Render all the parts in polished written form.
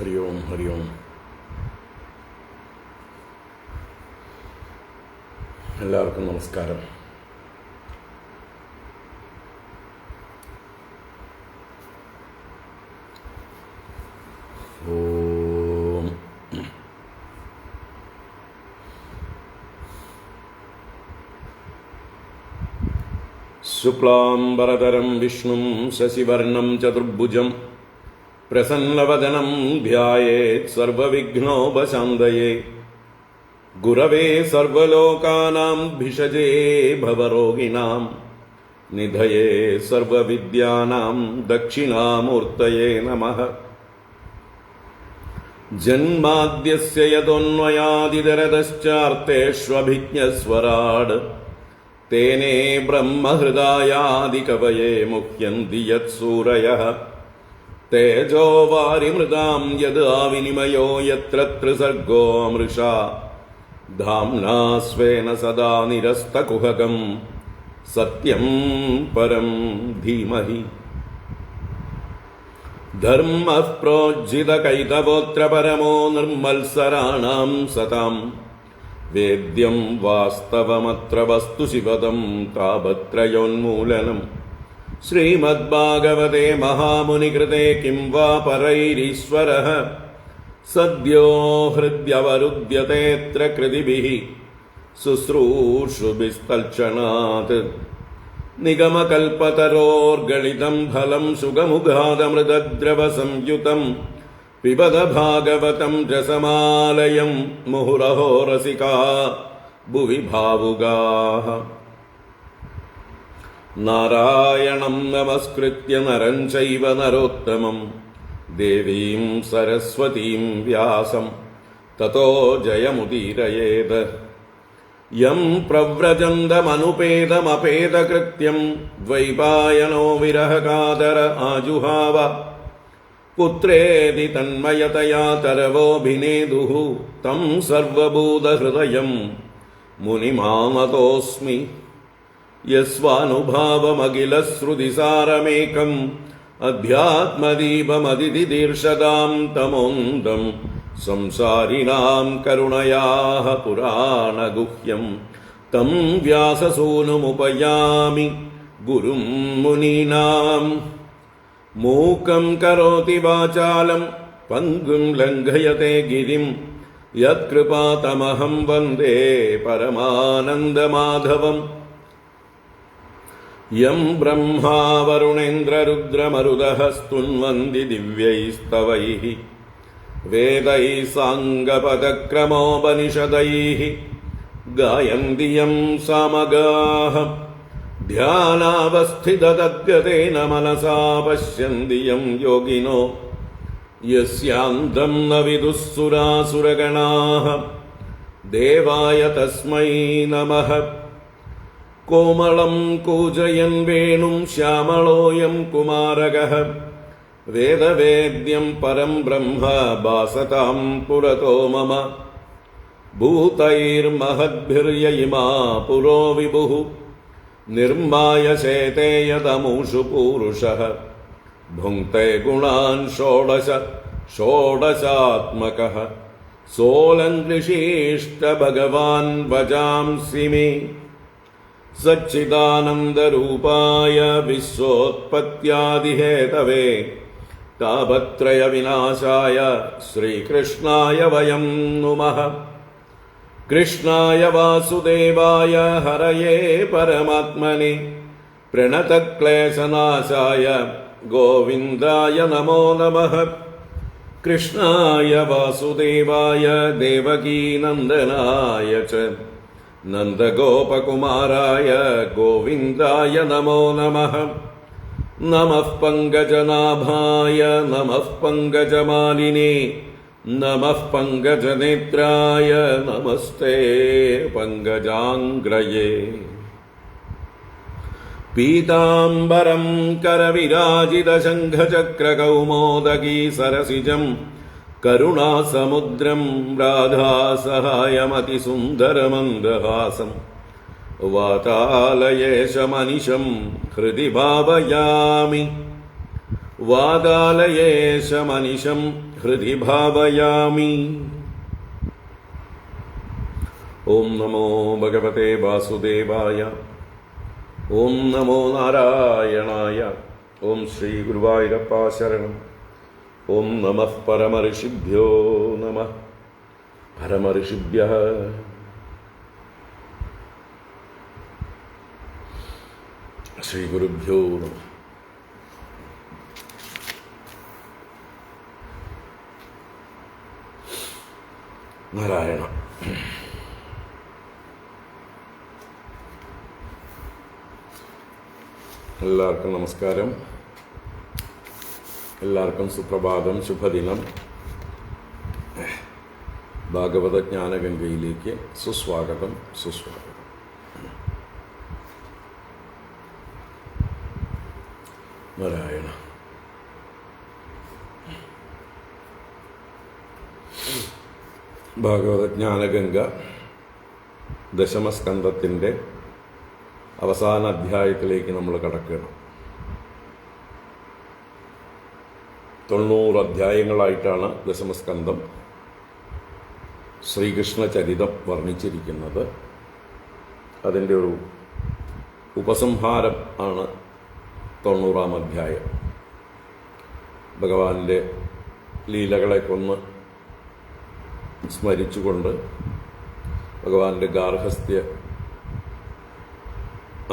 ഹരി ഓം ഹരി ഓം. എല്ലാവർക്കും നമസ്കാരം. ഓം. ശുക്ലാംബരധരം വിഷ്ണും ശശിവർണം ചതുർഭുജം പ്രസന്നവദനം ധ്യായേത് സർവവിഘ്നോപശാന്തയേ. ഗുരവേ സർവലോകാനാം ഭിഷജേ ഭവരോഗിണാം നിധയേ സർവവിദ്യാനാം ദക്ഷിണാമൂർത്തയേ നമഃ. ജന്മാദ്യസ്യ യതോന്വയാദിതരതശ്ചാർത്തേഷ്വഭിജ്ഞസ്വരാട് തേനേ ബ്രഹ്മഹൃദായാദികവയേ മുഹ്യന്തി യത്സൂരയഃ. തേജോ വാരിമൃതാം യദാ വിനിമയോ യത്ര ത്രിസർഗോ മൃഷാ ധാംനാ സ്വേന സദാ നിരസ്തകുഹകം സത്യം പരം ധീമഹി. ധർമ്മഃ പ്രോജ്ജിതകൈതവോത്ര പരമോ നിർമ്മത്സരാണാം സതാം വേദ്യം വാസ്തവമത്ര വസ്തു ശിവദം താപത്രയോന്മൂലനം. ശ്രീമദ്ഭാഗവതേ മഹാമുനികൃതേ കിം വാ പരൈരീശ്വരഃ സദ്യോ ഹൃദ്യവരുദ്യതേത്ര കൃതിഭിഃ ശുശ്രൂഷുഭിസ്തൽക്ഷണാത്. നിഗമകൽപതരോർഗളിതം ഫലം സുഖമുഖാദമൃതദ്രവസംയുതം പിബത ഭാഗവതം രസമാലയം മുഹുരഹോ രസികാ ഭുവി ഭാവുകാഃ. നാരായണം നമസ്കൃത്യ നരം ചൈവ നരോത്തമം ദേവീം സരസ്വതീം വ്യാസം തതോ ജയമുദീരയേത്. യം പ്രവ്രജന്തമനുപേതമപേതകൃത്യം ദ്വൈപായനോ വിരഹകാതര ആജുഹാവ. പുത്രേതി തന്മയതയാ തരവോഭിനേദുഃ തം സർവഭൂതഹൃദയം മുനിമാനതോസ്മി. യസ്വാനുഭാവമഖിലശ്രുതിസാരമേകം അധ്യാത്മദീപമതിഥിദീർഷതാം തമോന്തം സംസാരിണാം കരുണയാഃ പുരാണഗുഹ്യം തം വ്യാസസൂനുമുപയാമി ഗുരും മുനീനാം. മൂകം കരോതി വാചാലം പങ്കും ലംഘയത്തെ ഗിരിം യത്കൃപാതമഹം വന്ദേ പരമാനന്ദമാധവം. യം ബ്രഹ്മാ വരുണേന്ദ്രരുദ്രമരുതഃ സ്തുന്വന്തി ദിവ്യൈസ്തവൈഃ വേദൈഃ സാംഗപദക്രമോപനിഷദൈഃ ഗായന്തി യം സാമഗാഃ. ധ്യാനാവസ്ഥിതതദ്ഗതേന മനസാ പശ്യന്തി യം യോഗിനോ യസ്യാന്തം ന വിദുഃ സുരാസുരഗണാഃ. ദേവായ തസ്മൈ നമഃ. കോമളം കൂജയൻ വേണും ശ്യാമളോയം കുമാരകഃ വേദവേദ്യം പരം ബ്രഹ്മ ഭാസതാം പുരതോ മമ. ഭൂതൈർമഹദ്ഭിർയയിമാ പുരോ വിഭുഃ നിർമ്മായ ശേതേ യതമൂഷു പൂരുഷഃ. ഭുങ്ക്തേ ഗുണാൻ ഷോഡശ ഷോഡശാത്മകഃ സോലങ്കൃഷീഷ്ട ഭഗവാൻ വജാംസി മേ. സച്ചിദാനന്ദരൂപായ വിശ്വോത്പത്യാദിഹേതവേ താപത്രയ വിനാശായ ശ്രീകൃഷ്ണായ വയം നുമഃ. കൃഷ്ണായ വാസുദേവായ ഹരയേ പരമാത്മനെ പ്രണതക്ലേശനാശായ ഗോവിന്ദായ നമോ നമഃ. കൃഷ്ണായ വാസുദേവായ ദേവകീനന്ദനായ ച നന്ദഗോപകുമാരായ ഗോവിന്ദായ നമോ നമഃ. നമഃ പങ്കജനാഭായ നമഃ പങ്കജമാലിനേ നമഃ പങ്കജനേത്രായ നമസ്തേ പങ്കജാംഗ്രയേ. പീതാംബരം കരവിരാജിതശംഖചക്രകൗമോദഗീ സരസിജം കരുണാസമുദ്രം രാധാസഹായമതിസുന്ദരമന്ദഹാസം. വാതാലയേശമനിശം ഹൃദി ഭാവയാമി. വാതാലയേശമനിശം ഹൃദി ഭാവയാമി. ഓം നമോ ഭഗവതേ വാസുദേവായ. ഓം നമോ നാരായണായ. ഓം ശ്രീ ഗുരുവായൂരപ്പ ശരണം. ഓം നമഃ പരമഋഷിഭ്യോ നമഃ. പരമഋഷിഭ്യഃ ശ്രീ ഗുരുഭ്യോ നമഃ. നാരായണ. എല്ലാവർക്കും നമസ്കാരം. എല്ലാവർക്കും സുപ്രഭാതം, ശുഭദിനം. ഭാഗവത ജ്ഞാനഗംഗയിലേക്ക് സുസ്വാഗതം, സുസ്വാഗതം. നാരായണ. ഭാഗവത ജ്ഞാനഗംഗ ദശമസ്കന്ധത്തിൻ്റെ അവസാന അധ്യായത്തിലേക്ക് നമ്മൾ കടക്കുകയാണ്. 90 അധ്യായങ്ങളായിട്ടാണ് ദശമസ്കന്ധം ശ്രീകൃഷ്ണ ചരിതം വർണ്ണിച്ചിരിക്കുന്നത്. അതിൻ്റെ ഒരു ഉപസംഹാരം ആണ് 90-ാം അധ്യായം. ഭഗവാന്റെ ലീലകളെക്കൊന്ന് സ്മരിച്ചുകൊണ്ട് ഭഗവാന്റെ ഗാർഹസ്ഥ്യ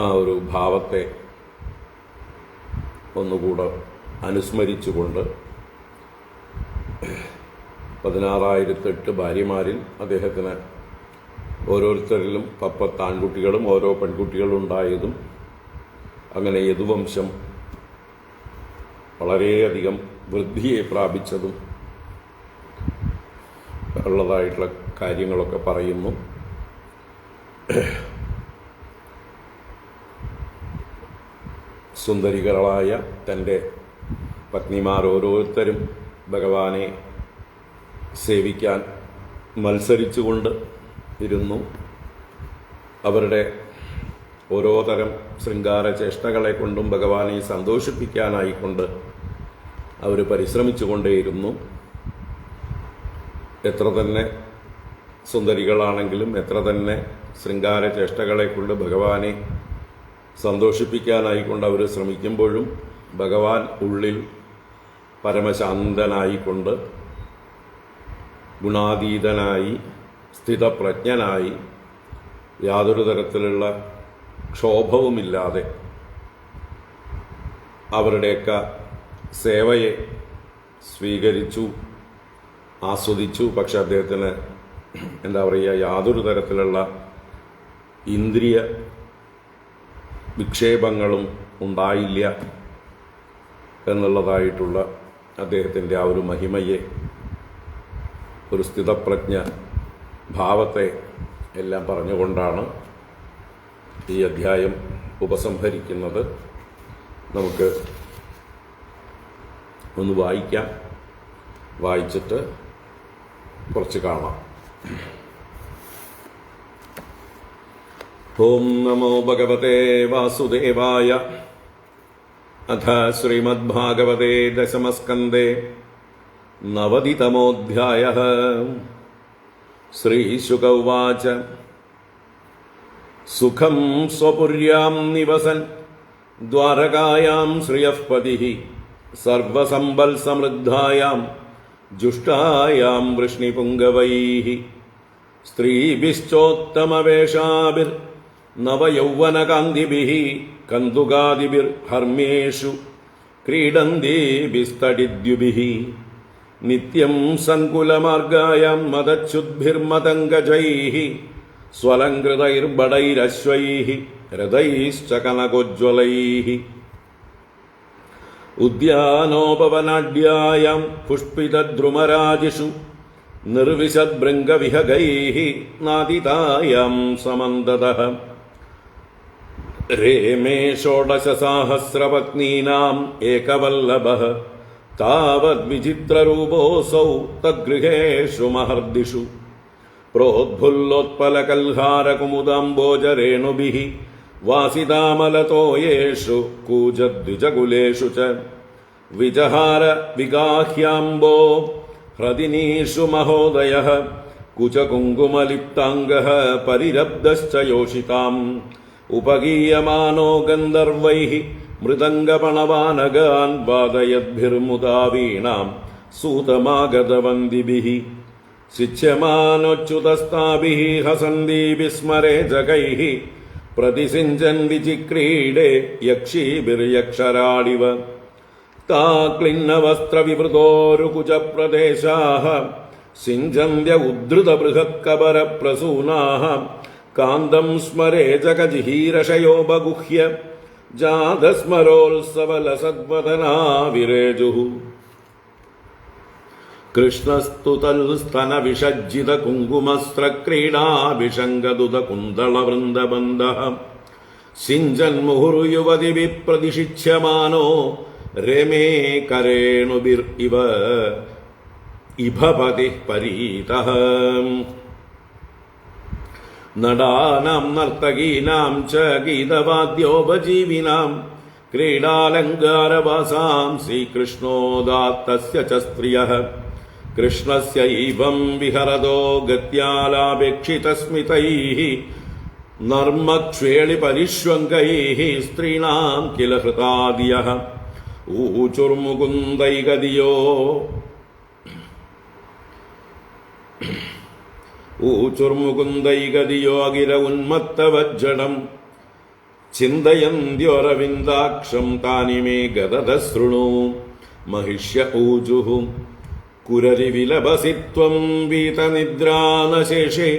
ആ ഒരു ഭാവത്തെ ഒന്നുകൂടെ അനുസ്മരിച്ചുകൊണ്ട് 16,008 ഭാര്യമാരിൽ അദ്ദേഹത്തിന് ഓരോരുത്തരിലും 10 ആൺകുട്ടികളും ഓരോ പെൺകുട്ടികളും ഉണ്ടായതും, അങ്ങനെ യദുവംശം വളരെയധികം വൃദ്ധിയെ പ്രാപിച്ചതും ഉള്ളതായിട്ടുള്ള കാര്യങ്ങളൊക്കെ പറയുന്നു. സുന്ദരികളായ തൻ്റെ പത്നിമാർ ഓരോരുത്തരും ഭഗവാനെ സേവിക്കാൻ മത്സരിച്ചുകൊണ്ട് ഇരുന്നു. അവരുടെ ഓരോ തരം ശൃംഗാര ചേഷ്ടകളെ കൊണ്ടും ഭഗവാനെ സന്തോഷിപ്പിക്കാനായിക്കൊണ്ട് അവർ പരിശ്രമിച്ചുകൊണ്ടേയിരുന്നു. എത്ര തന്നെ സുന്ദരികളാണെങ്കിലും എത്ര തന്നെ ശൃംഗാര ചേഷ്ടകളെ കൊണ്ട് ഭഗവാനെ സന്തോഷിപ്പിക്കാനായിക്കൊണ്ട് അവർ ശ്രമിക്കുമ്പോഴും ഭഗവാൻ ഉള്ളിൽ പരമശാന്തനായിക്കൊണ്ട് ഗുണാതീതനായി സ്ഥിതപ്രജ്ഞനായി യാതൊരു തരത്തിലുള്ള ക്ഷോഭവുമില്ലാതെ അവരുടെയൊക്കെ സേവയെ സ്വീകരിച്ചു, ആസ്വദിച്ചു. പക്ഷെ അദ്ദേഹത്തിന് യാതൊരു തരത്തിലുള്ള ഇന്ദ്രിയ വിക്ഷേപങ്ങളും ഉണ്ടായില്ല എന്നുള്ളതായിട്ടുള്ള അദ്ദേഹത്തിൻ്റെ ആ ഒരു മഹിമയെ, ഒരു സ്ഥിതപ്രജ്ഞ ഭാവത്തെ എല്ലാം പറഞ്ഞുകൊണ്ടാണ് ഈ അധ്യായം ഉപസംഹരിക്കുന്നത്. നമുക്ക് ഒന്ന് വായിക്കാം. വായിച്ചിട്ട് കുറച്ച് കാണാം. ഓം നമോ ഭഗവതേ വാസുദേവായ. അഥ ശ്രീമദ്ഭാഗവതേ ദശമസ്കന്ധേ 90-തമോऽധ്യായഃ. ശ്രീശുക ഉവാച. സുഖം സ്വപുര്യാം നിവസൻ ദ്വാരകായാം ശ്രിയഃ പതിഃ സർവസമ്പൽ സമൃദ്ധായാം ജുഷ്ടായാം വൃഷ്ണിപുംഗവൈഃ സ്ത്രീഭിശ്ചോത്തമവേഷാഭിർ നവയൗവനകാന്തിഭിഃ കന്ദുകാദിഭിർ ഹർമ്മ്യേഷു ക്രീഡന്തീഭിസ്തടിദ്യുഭിഃ നിത്യം സങ്കുലമാർഗായാം മദച്യുദ്ഭിർമതംഗജൈഃ സ്വലംകൃതൈർബടൈരശ്വൈഃ രഥൈശ്ച കനകോജ്വലൈഃ ഉദ്യാനോപവനാഢ്യായാം പുഷ്പിതദ്രുമരാജിഷു നിർവിശദ്ഭൃംഗവിഹഗൈഃ നാദിതായാം സമന്തതഃ രേമേ ഷോഡശസാഹസ്രപത്നീനാം ഏകവല്ലഭഃ താവദ്വിചിത്രരൂപോऽസൗ തദ്ഗൃഹേഷു മഹർദിഷു പ്രോദ്ഫുല്ലോത്പലകൽഹാരകുമുദാംബോജരേണുഭിः വാസിതാമലതോയേഷു കൂജദ്വിജകുലേഷു ച വിജഹാര വിഗാഹ്യാംബോ ഹൃദിനീഷു മഹോദയഃ കുചകുങ്കുമലിപ്താംഗഃ പരിരബ്ധശ്ച യോഷിതാം ഉപഗീയമാനോ ഗന്ധർവൈഃ മൃദംഗപണവാനഗാൻ വാദയദ്ഭിർമുദാ വീണാം സൂതമാഗതവന്ദിഭിഃ ശിച്യമാനോച്യുതസ്താഭിഃ ഹസന്ദീഭിः സ്മരേജകൈഃ പ്രതിസിഞ്ചൻ വിചിക്രീഡേ യക്ഷീഭിർയക്ഷരാളിവ താ ക്ലിന്നവസ്ത്രവിവൃതോരുകുചപ്രദേശാഃ സിഞ്ചന്ത്യ ഉദ്ധൃതബൃഹത്കബരപ്രസൂനാഃ കാന്തം സ്മരേജകജിഹീരഷയോപഗുഹ്യ ജാതസ്മരോത്സവലസദ്വദനാ വിരേജുഃ കൃഷ്ണസ്തു തൽസ്തനവിഷജ്ജിതകുങ്കുമസ്ത്രക്രീഡാഭിഷംഗദുതകുന്തളവൃന്ദബന്ധഃ സിഞ്ചന്മുഹുർയുവതിഭിः പ്രതിഷിച്യമാനോ രമേ കരേണുഭിരിവ ഇഭപതിഃ പരീതഃ നടാനാം നർത്തകീനാം ച ഗീതവാദ്യോപജീവിനാം ക്രീഡാലങ്കാരവാസാം ശ്രീകൃഷ്ണോദാത്തസ്യ ച സ്ത്രിയഃ കൃഷ്ണസ്യൈവം വിഹരതോ ഗത്യാലാപേക്ഷിതസ്മിതൈഃ നർമ്മക്ഷേളിപരിഷ്വങ്കൈഃ സ്ത്രീണാം കില ഹൃതാദിയഃ ഊചുർമുകുന്ദൈകദിയോ അഖില ഉന്മത്തവജ്ജടം ചിന്തയന്ത്യോരവിന്ദാക്ഷം താനി മേ ഗദദശൃണു മഹിഷ്യ ഊജുഃ കുരരിവിലപസി ത്വം വീതനിദ്രാനശേഷേ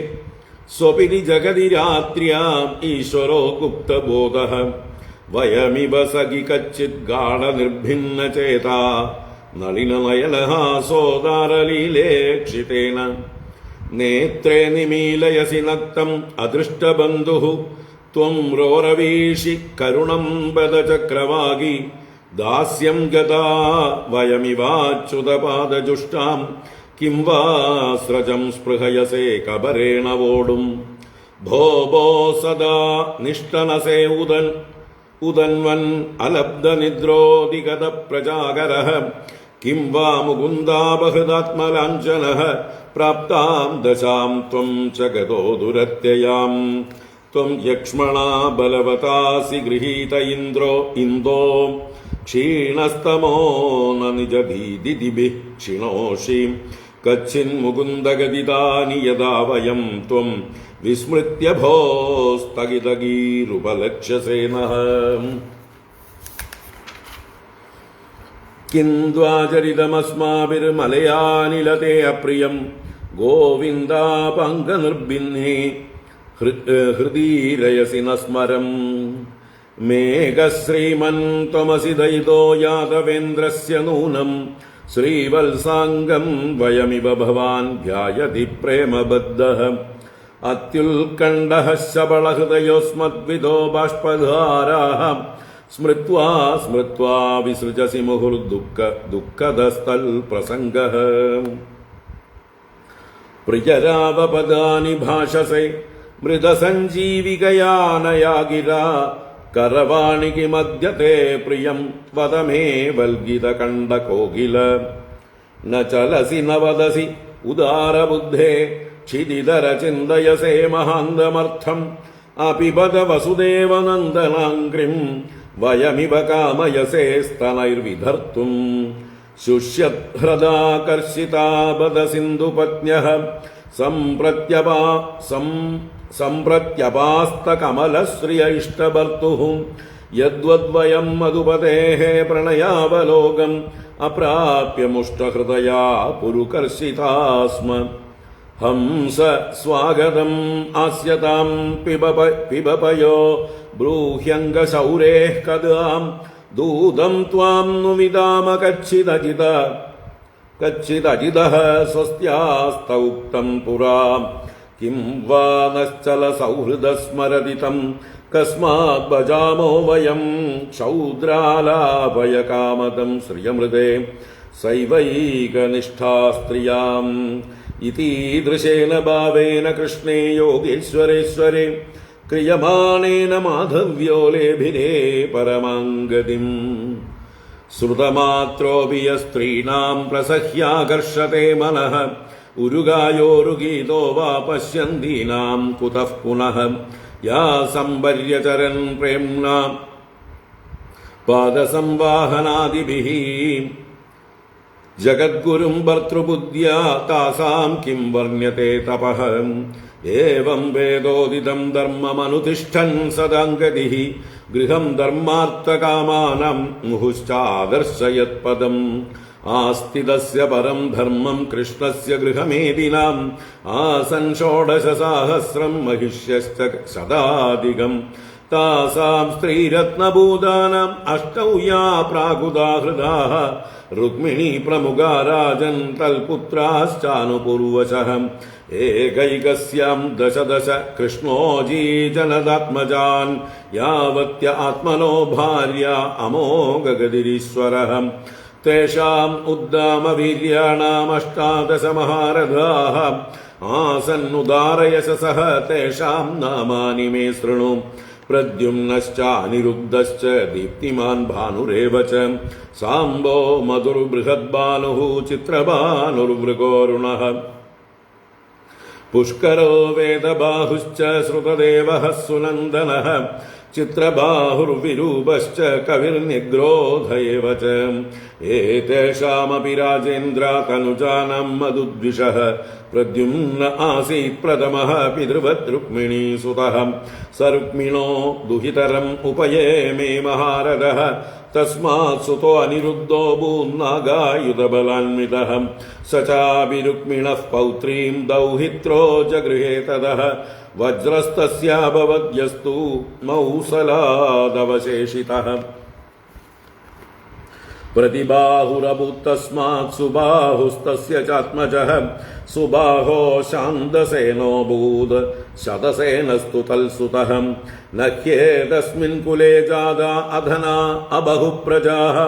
സ്വപിതി ജഗതി രാത്ര്യാം ഈശ്വരോ ഗുപ്തബോധഃ വയമിവ സഖി കച്ചിത് ഗാഢനിർഭിന്നചേതാ നളിനനയനഹാസോദാരലീലേക്ഷിതേന നേത്രേ നിമീലയസി നക്തം അദൃഷ്ടബന്ധുഃ ത്വം രോരവീഷി കരുണം ബദചക്രവാഗി ദാസ്യം ഗതാ വയമിവാച്യുതപാദജുഷ്ടാം കിം വാ സ്രജം സ്പൃഹയസേ കബരേണ വോടും ഭോ ഭോ സദാ നിഷ്ടനസേ ഉദൻവൻ അലബ്ധനിദ്രോദിഗത പ്രജാകരഃ കിം വാ മുകുന്ദാബഹൃദാത്മലാഞ്ഛനഃ പ്രാപ്താം ദശാം ത്വം ച ഗതോ ദുരത്യയാം ത്വം യക്ഷ്മണാ ബലവതാസി ഗൃഹീത ഇന്ദ്രോ ക്ഷീണസ്തമോ ന നിജഭീതിദിഭിഃ ക്ഷിണോഷി കച്ചിന്മുകുന്ദഗതിതാനി യദാ വയം ത്വം വിസ്മൃത്യ ഭോ സ്ഥഗിതഗീരുപലക്ഷ്യസേ നഃ കിം ദ്വാചരിതമസ്മാഭിർമലയാനിലതേ അപ്രിയം ഗോവിന്ദാപങ്കനിർഭിന്നേ ഹൃദീരയസി ന സ്മരം മേഘശ്രീമൻ ത്വമസി ദയിതോ യാദവേന്ദ്രസ്യ നൂനം ശ്രീവത്സാംഗം വയമിവ ഭവാൻ ധ്യായതി പ്രേമബദ്ധഃ അത്യുൽകണ്ഠഃ ശബളഹൃദയോസ്മദ്വിദോ ബാഷ്പധാരാः സ്മൃത്വാ സ്മൃത്വാ വിസൃജസി മുഹുർദുഃഖദസ്തൽപ്രസംഗഃ പ്രിയരാവപദാനി ഭാഷസേ മൃതസഞ്ജീവികയാനയാ ഗിരാ കരവാണി കിമദ്യത്തെ പ്രിയം വദ മേ വൽഗിതകണ്ഠകോകില ന ചലസി ന വദസി ഉദാരബുദ്ധേ ക്ഷിതിധര ചിന്തയസേ മഹാന്തമർത്ഥം അപിബത വസുദേവനന്ദനാംഗ്രിം വയമിവ കാമയസേ സ്തനൈർവിധർത്തും ശുഷ്യഹൃദാകർഷിതാ ബദ സിന്ധുപത്ന്യഃ സംപ്രത്യപാസ്തകമലശ്രിയ ഇഷ്ടഭർത്തുഃ യദ്വദ്വയം മധുപതേഃ പ്രണയാവലോകം അപ്രാപ്യ മുഷ്ടഹൃദയാ പുരുകർഷിതാ സ്മ ഹംസ സ്വാഗതം ആസ്യതാം പിബപയോ ബ്രൂഹ്യംഗശൗരേഃ കദാം ദൂതം ത്വാം नु വിദാമ കച്ചിദജിതഃ സ്വസ്ത്യാസ്ത ഉക്തം പുരാ കിം വാ നശ്ചല സൗഹൃദസ്മരതിതം കസ്മാത് ഭജാമോ വയം ക്ഷൗദ്രാലാഭയ കാമദം ശ്രിയമൃതേ സൈവൈകനിഷ്ഠാ സ്ത്രിയാം ഇതീദൃശേന ഭാവേന കൃഷ്ണേ യോഗേശ്വരേശ്വരേ ക്രിയമാണേന മാധവ്യോ ലേഭിരേ പരമാംഗതിം ശ്രുതമാത്രോപി യസ്ത്രീണാം പ്രസഹ്യാകർഷത്തെ മനഃ ഉരുഗായോരുഗീതോ വാ പശ്യന്തീനാം കുതഃ പുനഃ യാ സംപര്യചരൻ പ്രേംണാ പാദസംവാഹനാദിഭിഃ ജഗദ്ഗുരും ഭർതൃബുദ്ധ്യാ താസാം കിം വർണ്യത്തെ തപഃ ഏവം വേദോദിതം ധർമ്മമനുതിഷ്ഠൻ സദാംഗതിഃ ഗൃഹം ധർമാർത്ഥകാമാനം മുഹുശ്ചാദർശയത്പദം ആസ്തിതസ്യ പരം ധർമ്മം കൃഷ്ണസ്യ ഗൃഹമേദിനാം ആസൻ ഷോഡശസഹസ്രം മഹിഷ്യശ്ച ശതാധികം താസാം സ്ത്രീരത്നഭൂതാനാം അഷ്ടൗ യാ പ്രാഗുദാഹൃതാഃ രുക്മിണീ പ്രമുഖാ രാജൻ തൽപുത്രാശ്ചാനുപൂർവശഃ ഏകൈകസ്യാം ദശദശ കൃഷ്ണോ ജീജനദാത്മജാൻ യാവത്യ ആത്മനോ ഭാര്യ അമോഘഗതിരീശ്വരഃ തേഷാം ഉദ്ദാമവീര്യാണാം അഷ്ടാദശ മഹാരഥാഃ ആസന്നുദാരയശസഃ തേഷാം നാമാനി മേ ശൃണു പ്രദ്യുമ്നശ്ച അനിരുദ്ധശ്ച ദീപ്തിമാൻ ഭാനുരേവ ച സാംബോ മധുർബൃഹദ്ഭാനുഃ ചിത്രഭാനുർവൃകോരുണഃ പുഷ്കരോ വേദബാഹുശ്ച ശ്രുതദേവഃ സുനന്ദനഃ ചിത്രബാഹുർവിരൂപശ്ച കവിർനിഗ്രോധ ഏവ ച ഏതേഷാമപി രാജേന്ദ്ര തനുജാനാം മധുദ്വിഷഃ പ്രദ്യുമ്ന ആസീത് പ്രഥമഃ പിതൃവത് രുക്മിണീ സുതഃ സരുക്മിണോ ദുഹിതരം ഉപയേമേ മഹാരഥഃ തസ്മാത് സുതോ അനിരുദ്ധോ ഭൂന്നാഗായുധബലാന്വിതഃ സ ചാപി രുക്മിണഃ പൗത്രീം ദൗഹിത്രോ ജഗൃഹേ തതഃ വജ്രസ്തസ്യാഭവദ്യസ്തു മൗസലാദവശേഷിതഃ പ്രതിബാഹുരഭൂത്തസ്മാത് സുബാഹുസ്തസ്യ ചാത്മജഃ സുബാഹോ ശാന്തസേനോഭൂത് ശതസേനസ്തു തൽസുതഃ നഹ്യേതസ്മിൻ കുലേ ജാതാ അധനാ അബഹുപ്രജാഃ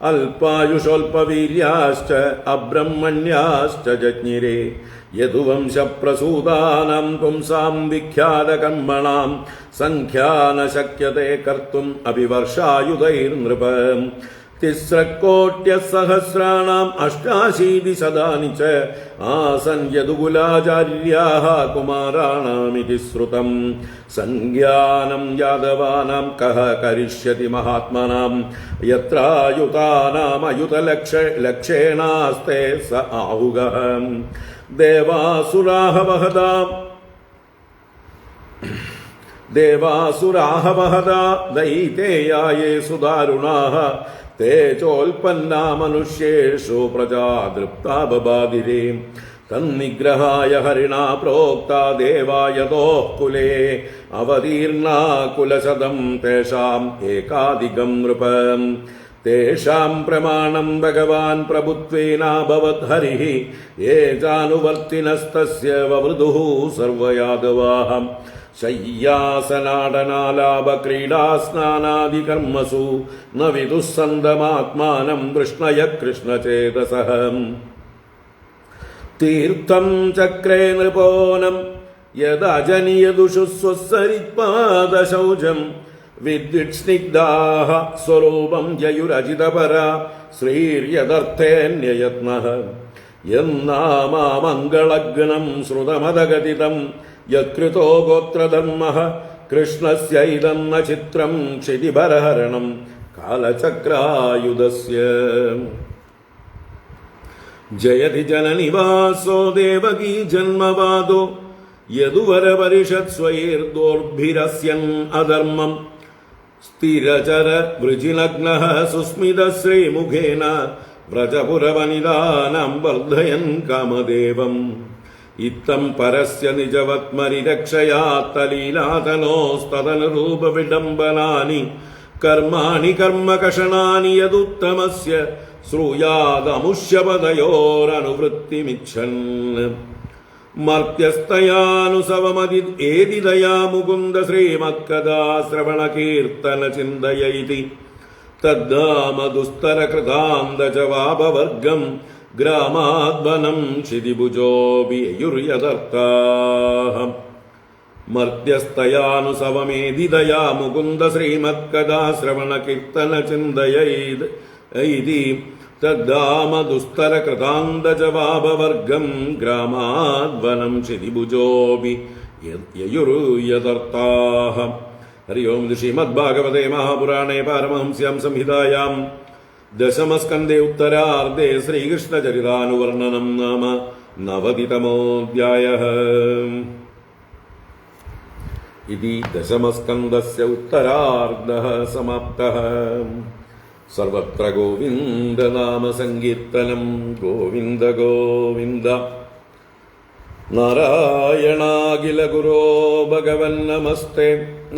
അല്പായുഷോൽപവീര്യാശ്ച അബ്രഹ്മണ്യാശ്ച ജജ്ഞിരേ യദുവംശപ്രസൂതാനാം പുംസാം വിഖ്യാതകർമ്മണാം സംഖ്യാന ശക്യത്തെ കർത്തും അഭിവർഷായുധൈർനൃപ തിസ്രകോട്യസഹസ്രാണാം അഷ്ടാശീതിശതാനി ച ആസൻ യദുകുലാചാര്യാഃ കുമാരാണാമിതി ശ്രുതം സംജ്ഞാനം യാദവാനാം കഃ കരിഷ്യതി മഹാത്മനാം യത്രായുതാനാമയുതലക്ഷേണാസ്തേ സ ആഹുഗഃ ദേവാസുരാഹ വഹദാ ദൈതേയായേ സുദാരുണാഃ തേജോൽപന്നാ മനുഷ്യേഷു പ്രജാ ദൃപ്താ ബബാധിരേ തന്നിഗ്രഹായ ഹരിണാ പ്രോക്താ ദേവായതോഃ കുലേ അവതീർണാ കുലശതം തേഷാം ഏകാധികം നൃപ തേഷാം പ്രമാണം ഭഗവാൻ പ്രഭുത്വേനാഭവത് ഹരിഃ യേ ചാനുവർത്തിനസ്തസ്യ വവൃദുഃ സർവയാദവാഃ ശയ്യാസനാടനാലാപക്രീഡാസ്നാനാദികർമ്മസു ന വിദുസ്സന്തമാത്മാനം വൃഷ്ണയ കൃഷ്ണചേതസഃ തീർത്ഥം ചക്രേ നൃപോനം യദജനിയദുഷു സ്വസ്സരിത്പാദശൗചം വിദ്യുത്സ്നിഗ്ധാഃ സ്വരൂപം ജയുരജിതപരാ ശ്രീര്യദർത്ഥേന്യയത്നഃ യന്നാമാമംഗളഗ്നം ശ്രുതമദഗതിതം യത്കൃതോ ഗോത്രധർമ്മഃ കൃഷ്ണസ്യൈദം ന ചിത്രം ക്ഷിതിഭരഹരണം കാലചക്രായുധസ്യ ജയതി ജനനിവാസോ ദേവകീ ജന്മവാദോ യദുവരപരിഷത്സ്വൈർദോർഭിരസ്യൻ അധർമ്മം സ്ഥിരചര വൃജിനഗ്നഃ സുസ്മിതശ്രീമുഖേന വ്രജപുരവനിതാനാം വർദ്ധയൻ കാമദേവം ഇത്തം പരസ്യ നിജവത്മരിരക്ഷയാത്തലീലാതനോസ്തദനുരൂപവിഡംബനാനി കർമാണി കർമ്മകഷണാനി യദുത്തമസ്യ ശ്രൂയാദമുഷ്യപദയോരനുവൃത്തിമിച്ഛൻ മർത്യസ്തയാനുസവമതി ഏതിദയാ മുകുന്ദ ശ്രീമത്കഥാ ശ്രവണകീർത്തന ചിന്തയൈതി തദ്ധാമദുസ്തരകൃതാന്തജവാപവർഗം ഗ്രാമാദ്വനം ക്ഷിതിഭുജോപി യയുര്യദർത്താഃ മർത്യസ്തയാനുസവമേതിദയാ മുകുന്ദ ശ്രീമത്കഥാ ശ്രവണകീർത്തന ചിന്തയൈത് इति तद्धामदुस्तरकृतान्तजवाबवर्गं ग्रामाद्वनं क्षितिभुजोऽपि ययुर्यदर्ताः। हरि ओं श्रीमद्भागवते महापुराणे पारमहंस्यां संहितायां दशमस्कन्धे उत्तरार्धे श्रीकृष्णचरितानुवर्णनं नाम 90तमोऽध्यायः। इति दशमस्कन्धस्य उत्तरार्धः समाप्तः। सर्वत्र गोविन्दनाम संकीर्तनं गोविन्द गोविन्द। नारायणाखिलगुरो भगवन्नमस्ते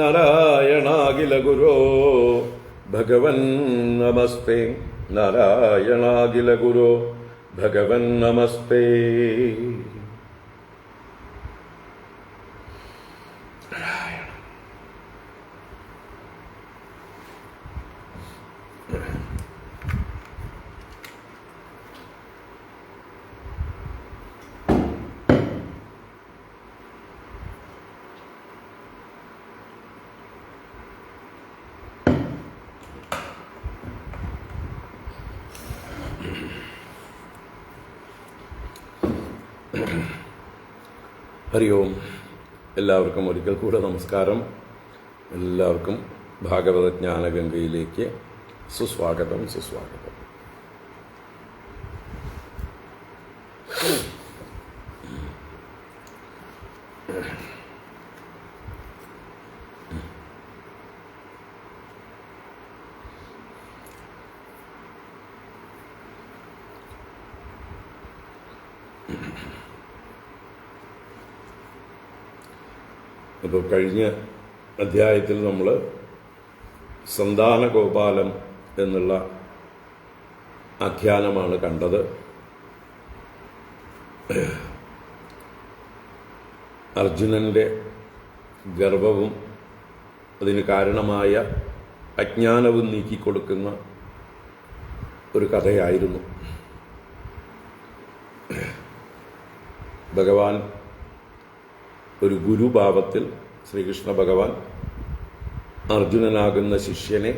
नारायणाखिलगुरो भगवन्नमस्ते नारायणाखिलगुरो भगवन्नमस्ते। ഹരി ഓം. എല്ലാവർക്കും ഒരിക്കൽ കൂടെ നമസ്കാരം. എല്ലാവർക്കും ഭാഗവത ജ്ഞാനഗംഗയിലേക്ക് സുസ്വാഗതം. അപ്പോൾ കഴിഞ്ഞ അധ്യായത്തിൽ നമ്മൾ സന്താനഗോപാലം എന്നുള്ള ആഖ്യാനമാണ് കണ്ടത്. അർജുനൻ്റെ ഗർവവും അതിന് കാരണമായ അജ്ഞാനവും നീക്കിക്കൊടുക്കുന്ന ഒരു കഥയായിരുന്നു. ഭഗവാൻ ഒരു ഗുരുഭാവത്തിൽ ശ്രീകൃഷ്ണ ഭഗവാൻ അർജുനനാകുന്ന ശിഷ്യനെ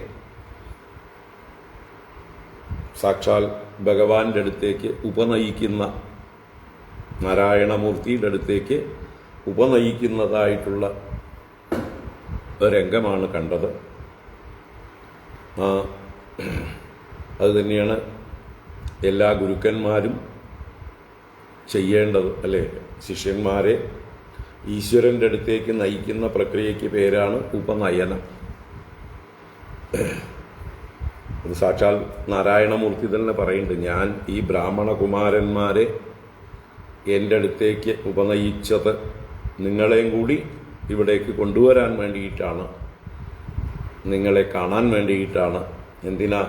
സാക്ഷാൽ ഭഗവാന്റെ അടുത്തേക്ക് ഉപനയിക്കുന്ന, നാരായണമൂർത്തിയുടെ അടുത്തേക്ക് ഉപനയിക്കുന്നതായിട്ടുള്ള ഒരു രംഗമാണ് കണ്ടത്. അത് തന്നെയാണ് എല്ലാ ഗുരുക്കന്മാരും ചെയ്യേണ്ടത്, അല്ലേ? ശിഷ്യന്മാരെ ഈശ്വരൻ്റെ അടുത്തേക്ക് നയിക്കുന്ന പ്രക്രിയയ്ക്ക് പേരാണ് ഉപനയനം. അത് സാക്ഷാൽ നാരായണമൂർത്തി തന്നെ പറയുന്നുണ്ട്, ഞാൻ ഈ ബ്രാഹ്മണ കുമാരന്മാരെ എൻ്റെ അടുത്തേക്ക് ഉപനയിച്ചത് നിങ്ങളെയും കൂടി ഇവിടേക്ക് കൊണ്ടുവരാൻ വേണ്ടിയിട്ടാണ്, നിങ്ങളെ കാണാൻ വേണ്ടിയിട്ടാണ്. എന്തിനാ?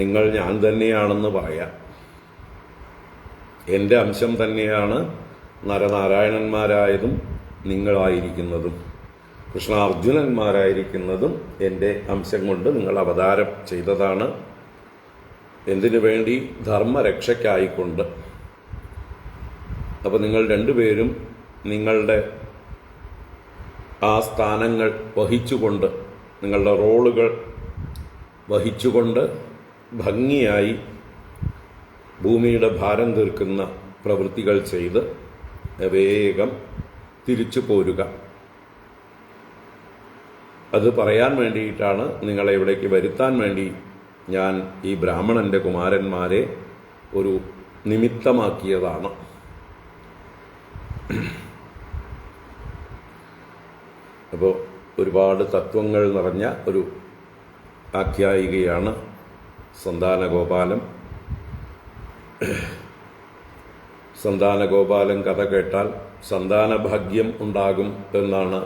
നിങ്ങൾ ഞാൻ തന്നെയാണെന്ന് പറയാം. എൻ്റെ അംശം തന്നെയാണ് നരനാരായണന്മാരായതും നിങ്ങളായിരിക്കുന്നതും കൃഷ്ണാർജുനന്മാരായിരിക്കുന്നതും എൻ്റെ അംശം കൊണ്ട് നിങ്ങൾ അവതാരം ചെയ്തതാണ്. എന്തിനു വേണ്ടി? ധർമ്മരക്ഷയ്ക്കായിക്കൊണ്ട്. അപ്പോൾ നിങ്ങൾ രണ്ടുപേരും നിങ്ങളുടെ ആ സ്ഥാനങ്ങൾ വഹിച്ചുകൊണ്ട്, നിങ്ങളുടെ റോളുകൾ വഹിച്ചുകൊണ്ട് ഭംഗിയായി ഭൂമിയുടെ ഭാരം തീർക്കുന്ന പ്രവൃത്തികൾ ചെയ്ത് വേഗം തിരിച്ചു പോരുക. അത് പറയാൻ വേണ്ടിയിട്ടാണ്, നിങ്ങളെ ഇവിടേക്ക് വരുത്താൻ വേണ്ടി ഞാൻ ഈ ബ്രാഹ്മണന്റെ കുമാരന്മാരെ ഒരു നിമിത്തമാക്കിയതാണ്. അപ്പോൾ ഒരുപാട് തത്വങ്ങൾ നിറഞ്ഞ ഒരു ആഖ്യായികയാണ് സന്താനഗോപാലം. സന്താനഗോപാലൻ കഥ കേട്ടാൽ സന്താനഭാഗ്യം ഉണ്ടാകും എന്നാണ്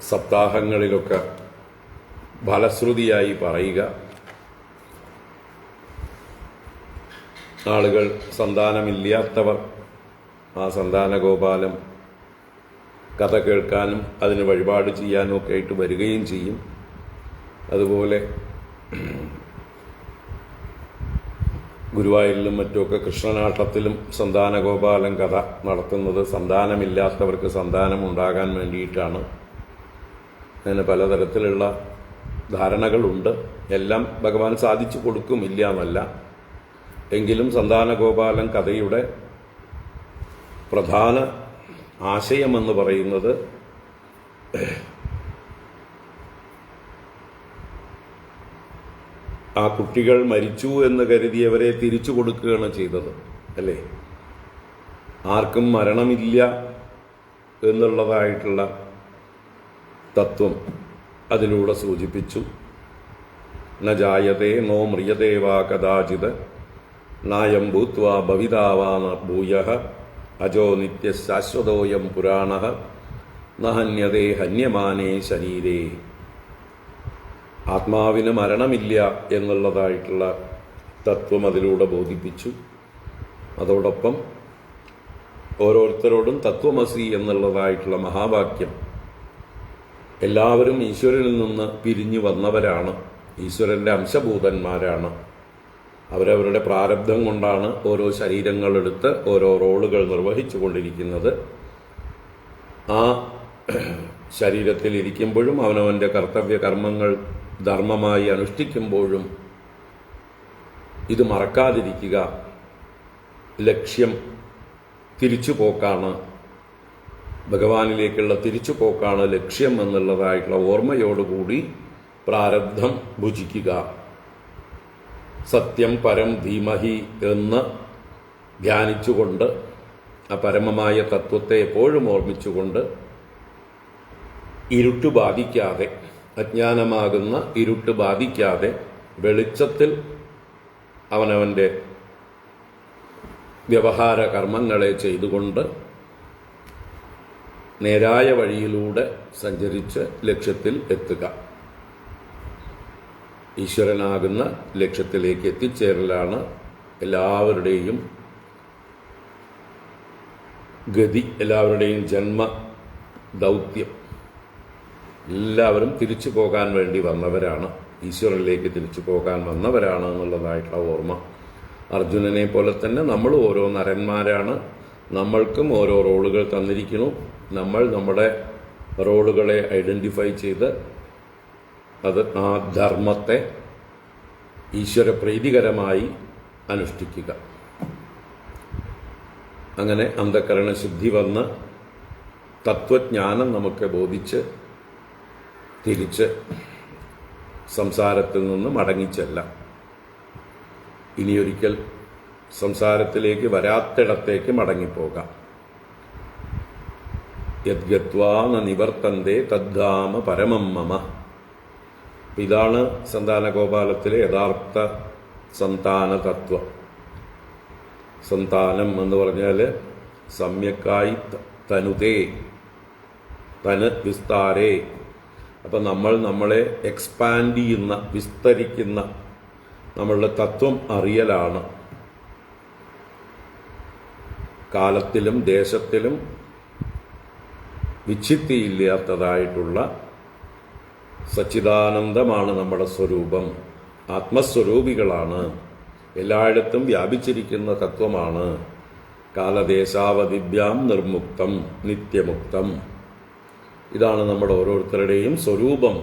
സപ്താഹങ്ങളിലൊക്കെ ഫലശ്രുതിയായി പറയുക. ആളുകൾ സന്താനമില്ലാത്തവർ ആ സന്താനഗോപാലം കഥ കേൾക്കാനും അതിന് വഴിപാട് ചെയ്യാനും ഒക്കെ ആയിട്ട് വരികയും ചെയ്യും. അതുപോലെ ഗുരുവായൂരിലും മറ്റുമൊക്കെ കൃഷ്ണനാട്ടത്തിലും സന്താനഗോപാലൻ കഥ നടത്തുന്നത് സന്താനമില്ലാത്തവർക്ക് സന്താനം ഉണ്ടാകാൻ വേണ്ടിയിട്ടാണ്. അങ്ങനെ പലതരത്തിലുള്ള ധാരണകളുണ്ട്. എല്ലാം ഭഗവാൻ സാധിച്ചു കൊടുക്കുമില്ല എന്നല്ല. എങ്കിലും സന്താനഗോപാലൻ കഥയുടെ പ്രധാന ആശയമെന്ന് പറയുന്നത് ആ കുട്ടികൾ മരിച്ചു എന്ന് കരുതിയവരെ തിരിച്ചു കൊടുക്കുകയാണ് ചെയ്തത്, അല്ലേ? ആർക്കും മരണമില്ല എന്നുള്ളതായിട്ടുള്ള തത്വം അതിലൂടെ സൂചിപ്പിച്ചു. ന ജായതേ നോ മ്രിയതേ വാ കദാചിത് നായം ഭൂത്വാ ഭവിതാവാന ഭൂയഃ അജോ നിത്യ ശാശ്വതോയം പുരാണഃ ന ഹന്യതേ ഹന്യമാനേ ശരീരേ. ആത്മാവിന് മരണമില്ല എന്നുള്ളതായിട്ടുള്ള തത്വം അതിലൂടെ ബോധിപ്പിച്ചു. അതോടൊപ്പം ഓരോരുത്തരോടും തത്വമസി എന്നുള്ളതായിട്ടുള്ള മഹാവാക്യം, എല്ലാവരും ഈശ്വരനിൽ നിന്ന് പിരിഞ്ഞു വന്നവരാണ്, ഈശ്വരൻ്റെ അംശഭൂതന്മാരാണ്. അവരവരുടെ പ്രാരബ്ധം കൊണ്ടാണ് ഓരോ ശരീരങ്ങളെടുത്ത് ഓരോ റോളുകൾ നിർവഹിച്ചു കൊണ്ടിരിക്കുന്നത്. ആ ശരീരത്തിൽ ഇരിക്കുമ്പോഴും അവനവൻ്റെ കർത്തവ്യ കർമ്മങ്ങൾ ധർമ്മമായി അനുഷ്ഠിക്കുമ്പോഴും ഇത് മറക്കാതിരിക്കുക. ലക്ഷ്യം തിരിച്ചുപോക്കാണ്, ഭഗവാനിലേക്കുള്ള തിരിച്ചുപോക്കാണ് ലക്ഷ്യം എന്നുള്ളതായിട്ടുള്ള ഓർമ്മയോടുകൂടി പ്രാരബ്ധം ഭുജിക്കുക. സത്യം പരം ധീമഹി എന്ന് ധ്യാനിച്ചുകൊണ്ട് ആ പരമമായ തത്വത്തെ എപ്പോഴും ഓർമ്മിച്ചുകൊണ്ട് ഇരുട്ട് ബാധിക്കാതെ, അജ്ഞാനമാകുന്ന ഇരുട്ട് ബാധിക്കാതെ വെളിച്ചത്തിൽ അവനവൻ്റെ വ്യവഹാര കർമ്മങ്ങളെ ചെയ്തുകൊണ്ട് നേരായ വഴിയിലൂടെ സഞ്ചരിച്ച് ലക്ഷ്യത്തിൽ എത്തുക. ഈശ്വരനാകുന്ന ലക്ഷ്യത്തിലേക്ക് എത്തിച്ചേരലാണ് എല്ലാവരുടെയും ഗതി, എല്ലാവരുടെയും ജന്മ ദൗത്യം. എല്ലാവരും തിരിച്ചു പോകാൻ വേണ്ടി വന്നവരാണ്, ഈശ്വരനിലേക്ക് തിരിച്ചു പോകാൻ വന്നവരാണ് എന്നുള്ളതായിട്ടുള്ള ഓർമ്മ. അർജുനനെ പോലെ തന്നെ നമ്മൾ ഓരോ നരന്മാരാണ്, നമ്മൾക്കും ഓരോ റോളുകൾ തന്നിരിക്കുന്നു. നമ്മൾ നമ്മുടെ റോളുകളെ ഐഡൻറ്റിഫൈ ചെയ്ത് അത് ആ ധർമ്മത്തെ ഈശ്വരപ്രീതികരമായി അനുഷ്ഠിക്കുക. അങ്ങനെ അന്ധകരണശുദ്ധി വന്ന് തത്വജ്ഞാനം നമുക്ക് ബോധിച്ച് തിരിച്ച് സംസാരത്തിൽ നിന്ന് മടങ്ങിച്ചെല്ലാം. ഇനിയൊരിക്കൽ സംസാരത്തിലേക്ക് വരാത്തിടത്തേക്ക് മടങ്ങിപ്പോകാം. യദ്ഗത്വാ ന നിവർത്തന്തേ തദ്ധാമ പരമം മമ. ഇതാണ് സന്താനഗോപാലത്തിലെ യഥാർത്ഥ സന്താന തത്വം. സന്താനം എന്ന് പറഞ്ഞാൽ സമ്യക്കായി തനുതേ, തന് വിസ്താരേ. അപ്പം നമ്മൾ നമ്മളെ എക്സ്പാൻഡ് ചെയ്യുന്ന, വിസ്തരിക്കുന്ന നമ്മളുടെ തത്വം അറിയലാണ്. കാലത്തിലും ദേശത്തിലും വിച്ഛിത്തിയില്ലാത്തതായിട്ടുള്ള സച്ചിദാനന്ദമാണ് നമ്മുടെ സ്വരൂപം. ആത്മസ്വരൂപികളാണ്, എല്ലായിടത്തും വ്യാപിച്ചിരിക്കുന്ന തത്വമാണ്. കാലദേശാവധിഭ്യാം നിർമുക്തം നിത്യമുക്തം. ഇതാണ് നമ്മുടെ ഓരോരുത്തരുടെയും സ്വരൂപം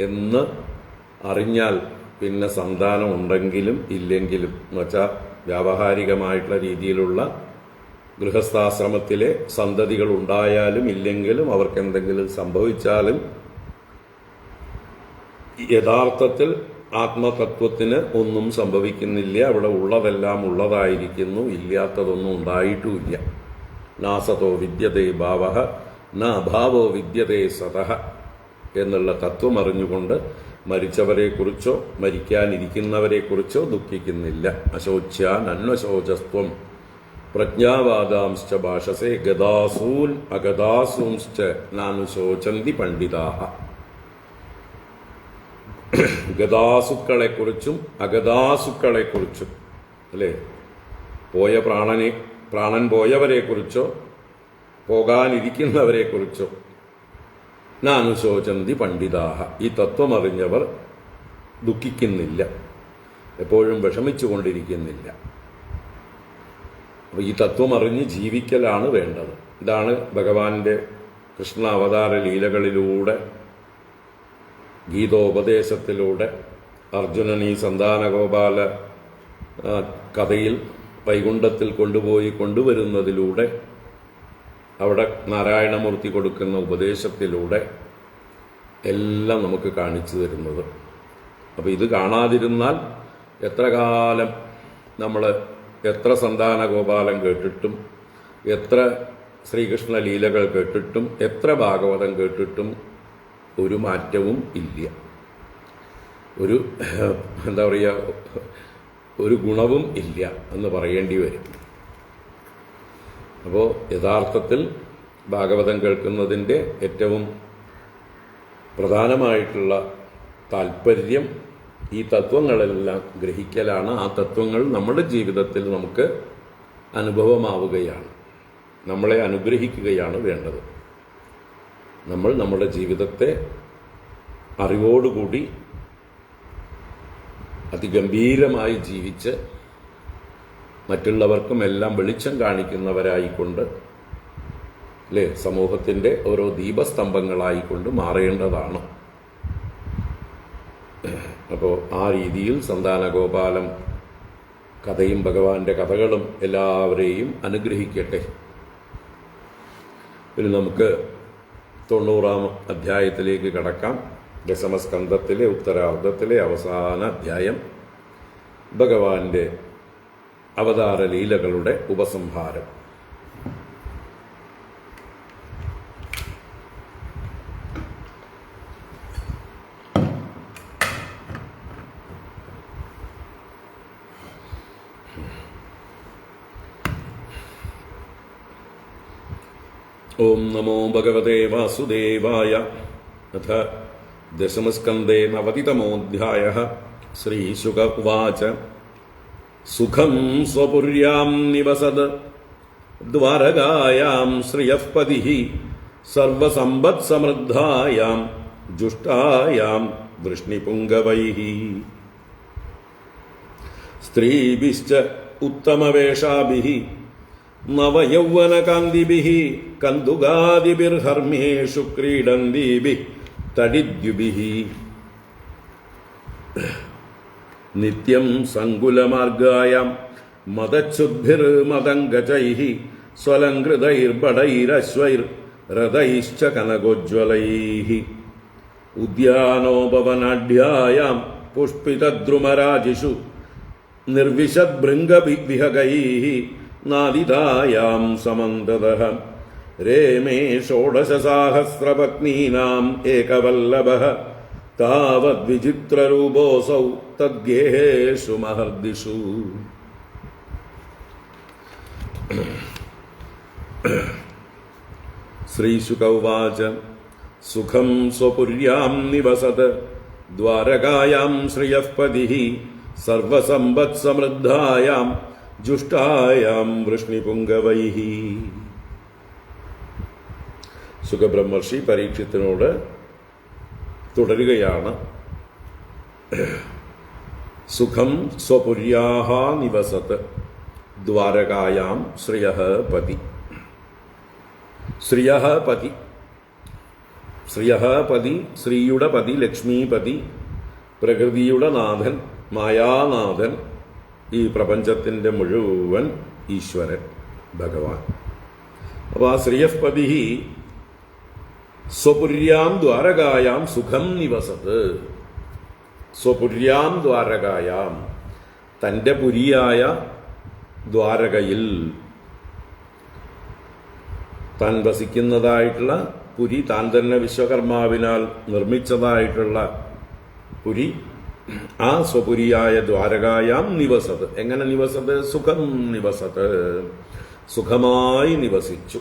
എന്ന് അറിഞ്ഞാൽ പിന്നെ സന്താനം ഉണ്ടെങ്കിലും ഇല്ലെങ്കിലും, എന്നുവെച്ചാൽ വ്യാവഹാരികമായിട്ടുള്ള രീതിയിലുള്ള ഗൃഹസ്ഥാശ്രമത്തിലെ സന്തതികൾ ഉണ്ടായാലും ഇല്ലെങ്കിലും അവർക്ക് എന്തെങ്കിലും സംഭവിച്ചാലും യഥാർത്ഥത്തിൽ ആത്മതത്വത്തിന് ഒന്നും സംഭവിക്കുന്നില്ല. അവിടെ ഉള്ളതെല്ലാം ഉള്ളതായിരിക്കുന്നു, ഇല്ലാത്തതൊന്നും ഉണ്ടായിട്ടുമില്ല. നാസതോ വിദ്യതേ ഭാവഃ ന അഭാവോ വിദ്യതേ സതഃ എന്നുള്ള തത്വം അറിഞ്ഞുകൊണ്ട് മരിച്ചവരെക്കുറിച്ചോ മരിക്കാനിരിക്കുന്നവരെക്കുറിച്ചോ ദുഃഖിക്കുന്നില്ല. അശോച്യാൻ അന്വശോചസ്ത്വം പ്രജ്ഞാവാദാംശ്ച ഭാഷസേ ഗദാസൂൻ അഗദാസൂംശ്ച നാനുശോചന്തി പണ്ഡിതാഃ. ഗദാസുക്കളെക്കുറിച്ചും അഗദാസുക്കളെക്കുറിച്ചും, അല്ലേ, പ്രാണൻ പോയവരെക്കുറിച്ചോ പോകാനിരിക്കുന്നവരെക്കുറിച്ചോ നാനുശോചന്തി പണ്ഡിതാഃ. ഈ തത്വമറിഞ്ഞവർ ദുഃഖിക്കുന്നില്ല, എപ്പോഴും വിഷമിച്ചുകൊണ്ടിരിക്കുന്നില്ല. അപ്പോൾ ഈ തത്വമറിഞ്ഞ് ജീവിക്കലാണ് വേണ്ടത്. ഇതാണ് ഭഗവാന്റെ കൃഷ്ണ അവതാര ലീലകളിലൂടെ ഗീതോപദേശത്തിലൂടെ അർജുനൻ ഈ സന്താനഗോപാല കഥയിൽ വൈകുണ്ഠത്തിൽ കൊണ്ടുവരുന്നതിലൂടെ അവിടെ നാരായണമൂർത്തി കൊടുക്കുന്ന ഉപദേശത്തിലൂടെ എല്ലാം നമുക്ക് കാണിച്ചു തരുന്നത്. അപ്പോൾ ഇത് കാണാതിരുന്നാൽ എത്ര കാലം നമ്മൾ എത്ര സന്താനഗോപാലം കേട്ടിട്ടും എത്ര ശ്രീകൃഷ്ണ ലീലകൾ കേട്ടിട്ടും എത്ര ഭാഗവതം കേട്ടിട്ടും ഒരു മാറ്റവും ഇല്ല. എന്താ പറയുക, ഒരു ഗുണവും ഇല്ല എന്ന് പറയേണ്ടി വരും. അപ്പോൾ യഥാർത്ഥത്തിൽ ഭാഗവതം കേൾക്കുന്നതിൻ്റെ ഏറ്റവും പ്രധാനമായിട്ടുള്ള താല്പര്യം ഈ തത്വങ്ങളെല്ലാം ഗ്രഹിക്കലാണ്. ആ തത്വങ്ങൾ നമ്മുടെ ജീവിതത്തിൽ നമുക്ക് അനുഭവമാവുകയാണ്, നമ്മളെ അനുഗ്രഹിക്കുകയാണ് വേണ്ടത്. നമ്മൾ നമ്മുടെ ജീവിതത്തെ അറിവോടുകൂടി അതിഗംഭീരമായി ജീവിച്ച് മറ്റുള്ളവർക്കും എല്ലാം വെളിച്ചം കാണിക്കുന്നവരായിക്കൊണ്ട് സമൂഹത്തിൻ്റെ ഓരോ ദീപസ്തംഭങ്ങളായിക്കൊണ്ട് മാറേണ്ടതാണ്. അപ്പോൾ ആ രീതിയിൽ സന്താനഗോപാലം കഥയും ഭഗവാന്റെ കഥകളും എല്ലാവരെയും അനുഗ്രഹിക്കട്ടെ. ഇനി നമുക്ക് 90-ാം അധ്യായത്തിലേക്ക് കടക്കാം. ദശമസ്കന്ധത്തിലെ ഉത്തരാർദ്ധത്തിലെ അവസാന അധ്യായം, ഭഗവാന്റെ അവതാര ലീലകളുടെ ഉപസംഹാരം. ഓം നമോ ഭഗവതേ വാസുദേവായ. അഥ ദശമസ്കന്ധേ 90-തമോऽധ്യായഃ. ശ്രീശുക ഉവാച. സുഖം സ്വപുര്യാം നിവസത് ദ്വാരകായാം ശ്രിയഃ പതിഃ സർവസമ്പത്സമൃദ്ധായാം ജുഷ്ടായാം വൃഷ്ണിപുംഗവൈഃ. സ്ത്രീഭിശ്ച ഉത്തമവേഷാഭിഃ നവയൗവനകാന്തിഭിഃ കന്ദുകാദിഭിർഹർമ്മ്യേഷു ക്രീഡന്തീഭിഃ തടിദ്യുഭിഃ. നിത്യം സങ്കുലമാർഗായാം മദച്ഛുദ്ഭിർമദംഗജൈഃ സ്വലംകൃതൈർബടൈരശ്വൈർരഥൈശ്ച കനകോജ്വലൈഃ. ഉദ്യാനോപവനാഢ്യായാം പുഷ്പിതദ്രുമരാജിഷു നിർവിശദ്ഭൃംഗവിഹഗൈഃ നാദിതായാം സമന്തതഃ. രേമേ ഷോഡശസഹസ്രപത്നീനാം ഏകവല്ലഭഃ താവദ്വിചിത്രരൂപോऽസൗ തദ്ഗേഹേഷു മഹർദിഷു. ശ്രീശുക ഉവാച. സുഖം സ്വപുര്യാം നിവസത് ദ്വാരകായാം ശ്രിയഃ പതിഃ സർവസമ്പത്സമൃദ്ധായാം ജുഷ്ടായാം വൃഷ്ണിപുംഗവൈഃ. സുഖബ്രഹ്മർഷി പരീക്ഷത്തിനോട് തുടരുകയാണ്. സുഖം സ്വപുര്യാഃ നിവസത് ദ്വാരകായാം ശ്രിയഃ പതി. ശ്രിയഃ പതി, ശ്രിയഃ പതി, ശ്രീയുടെ പതി, ലക്ഷ്മീപതി, പ്രകൃതിയുടെ നാഥൻ, മായാനാഥൻ, ഈ പ്രപഞ്ചത്തിൻ്റെ മുഴുവൻ ഈശ്വരൻ ഭഗവാൻ. അപ്പോൾ ആ ശ്രിയഃ പതി സ്വപുര്യാം ദ്വാരകായാം സുഖം നിവസത്. സ്വപുര്യാം ദ്വാരകായാം, തൻ്റെ പുരിയായ ദ്വാരകയിൽ, താൻ വസിക്കുന്നതായിട്ടുള്ള പുരി, താൻ തന്നെ വിശ്വകർമാവിനാൽ നിർമ്മിച്ചതായിട്ടുള്ള പുരി, ആ സ്വപുരിയായ ദ്വാരകായാം നിവസത്. എങ്ങനെ നിവസത്? സുഖം നിവസത്, സുഖമായി നിവസിച്ചു.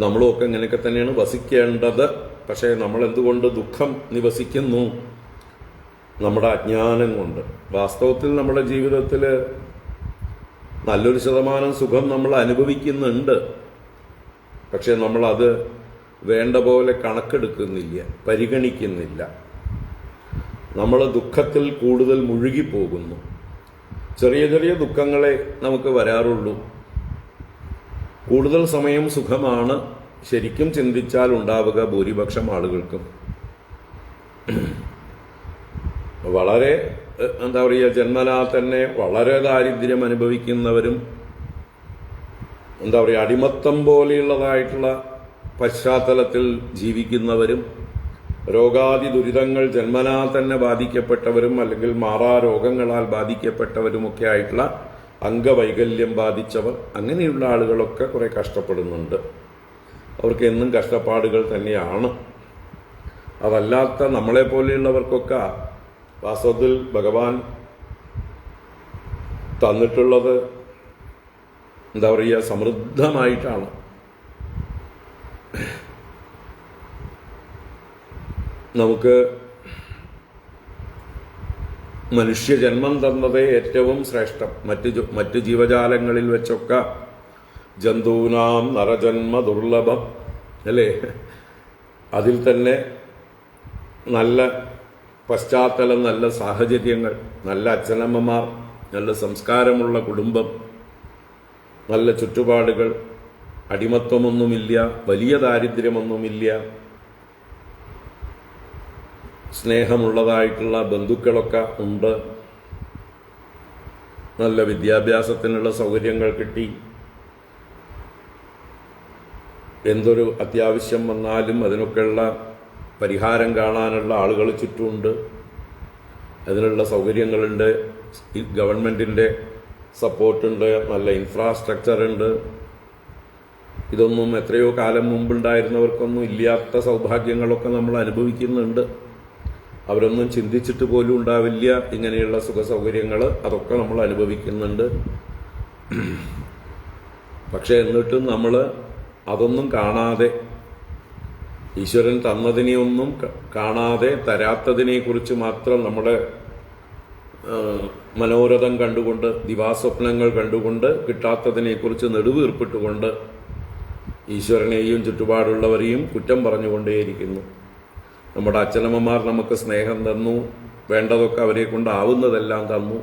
നമ്മളുമൊക്കെ ഇങ്ങനെയൊക്കെ തന്നെയാണ് വസിക്കേണ്ടത്. പക്ഷേ നമ്മൾ എന്തുകൊണ്ട് ദുഃഖം നിവസിക്കുന്നു? നമ്മുടെ അജ്ഞാനം കൊണ്ട്. വാസ്തവത്തിൽ നമ്മുടെ ജീവിതത്തിൽ നല്ലൊരു ശതമാനം സുഖം നമ്മൾ അനുഭവിക്കുന്നുണ്ട്. പക്ഷെ നമ്മളത് വേണ്ട പോലെ കണക്കെടുക്കുന്നില്ല, പരിഗണിക്കുന്നില്ല. നമ്മൾ ദുഃഖത്തിൽ കൂടുതൽ മുഴുകിപ്പോകുന്നു. ചെറിയ ചെറിയ ദുഃഖങ്ങളെ നമുക്ക് വരാറുള്ളൂ. കൂടുതൽ സമയം സുഖമാണ് ശരിക്കും ചിന്തിച്ചാൽ ഉണ്ടാവുക ഭൂരിപക്ഷം ആളുകൾക്കും. വളരെ എന്താ പറയുക, ജന്മനാ തന്നെ വളരെ ദാരിദ്ര്യം അനുഭവിക്കുന്നവരും, എന്താ പറയുക, അടിമത്തം പോലെയുള്ളതായിട്ടുള്ള പശ്ചാത്തലത്തിൽ ജീവിക്കുന്നവരും, രോഗാദി ദുരിതങ്ങൾ ജന്മനാ തന്നെ ബാധിക്കപ്പെട്ടവരും അല്ലെങ്കിൽ മാറാ രോഗങ്ങളാൽ ബാധിക്കപ്പെട്ടവരുമൊക്കെ ആയിട്ടുള്ള അംഗവൈകല്യം ബാധിച്ചവർ, അങ്ങനെയുള്ള ആളുകളൊക്കെ കുറെ കഷ്ടപ്പെടുന്നുണ്ട്. അവർക്ക് എന്നും കഷ്ടപ്പാടുകൾ തന്നെയാണ്. അതല്ലാത്ത നമ്മളെ പോലെയുള്ളവർക്കൊക്കെ വാസ്തവത്തിൽ ഭഗവാൻ തന്നിട്ടുള്ളത് എന്താ പറയുക, സമൃദ്ധമായിട്ടാണ്. നമുക്ക് മനുഷ്യജന്മം തന്നതേ ഏറ്റവും ശ്രേഷ്ഠം. മറ്റ് ജീവജാലങ്ങളിൽ വെച്ചൊക്കെ ജന്തൂനാം നരജന്മ ദുർലഭം അല്ലേ? അതിൽ തന്നെ നല്ല പശ്ചാത്തലം, നല്ല സാഹചര്യങ്ങൾ, നല്ല അച്ഛനമ്മമാർ, നല്ല സംസ്കാരമുള്ള കുടുംബം, നല്ല ചുറ്റുപാടുകൾ, അടിമത്വമൊന്നുമില്ല, വലിയ ദാരിദ്ര്യമൊന്നുമില്ല, സ്നേഹമുള്ളതായിട്ടുള്ള ബന്ധുക്കളൊക്കെ ഉണ്ട്, നല്ല വിദ്യാഭ്യാസത്തിനുള്ള സൗകര്യങ്ങൾ കിട്ടി, എന്തൊരു അത്യാവശ്യം വന്നാലും അതിനൊക്കെയുള്ള പരിഹാരം കാണാനുള്ള ആളുകൾ ചുറ്റുമുണ്ട്, അതിനുള്ള സൗകര്യങ്ങളുണ്ട്, ഗവൺമെൻറ്റിൻ്റെ സപ്പോർട്ടുണ്ട്, നല്ല ഇൻഫ്രാസ്ട്രക്ചർ ഉണ്ട്. ഇതൊന്നും എത്രയോ കാലം മുമ്പുണ്ടായിരുന്നവർക്കൊന്നും ഇല്ലാത്ത സൗഭാഗ്യങ്ങളൊക്കെ നമ്മൾ അനുഭവിക്കുന്നുണ്ട്. അവരൊന്നും ചിന്തിച്ചിട്ട് പോലും ഉണ്ടാവില്ല ഇങ്ങനെയുള്ള സുഖ സൗകര്യങ്ങൾ, അതൊക്കെ നമ്മൾ അനുഭവിക്കുന്നുണ്ട്. പക്ഷെ എന്നിട്ടും നമ്മൾ അതൊന്നും കാണാതെ, ഈശ്വരൻ തന്നതിനെയൊന്നും കാണാതെ തരാത്തതിനെ കുറിച്ച് മാത്രം നമ്മുടെ മനോരഥം കണ്ടുകൊണ്ട്, ദിവാസ്വപ്നങ്ങൾ കണ്ടുകൊണ്ട്, കിട്ടാത്തതിനെക്കുറിച്ച് നെടുവീർപ്പിട്ടുകൊണ്ട് ഈശ്വരനെയും ചുറ്റുപാടുള്ളവരെയും കുറ്റം പറഞ്ഞുകൊണ്ടേയിരിക്കുന്നു. നമ്മുടെ അച്ഛനമ്മമാർ നമുക്ക് സ്നേഹം തന്നു, വേണ്ടതൊക്കെ അവരെ കൊണ്ടാവുന്നതെല്ലാം തന്നു.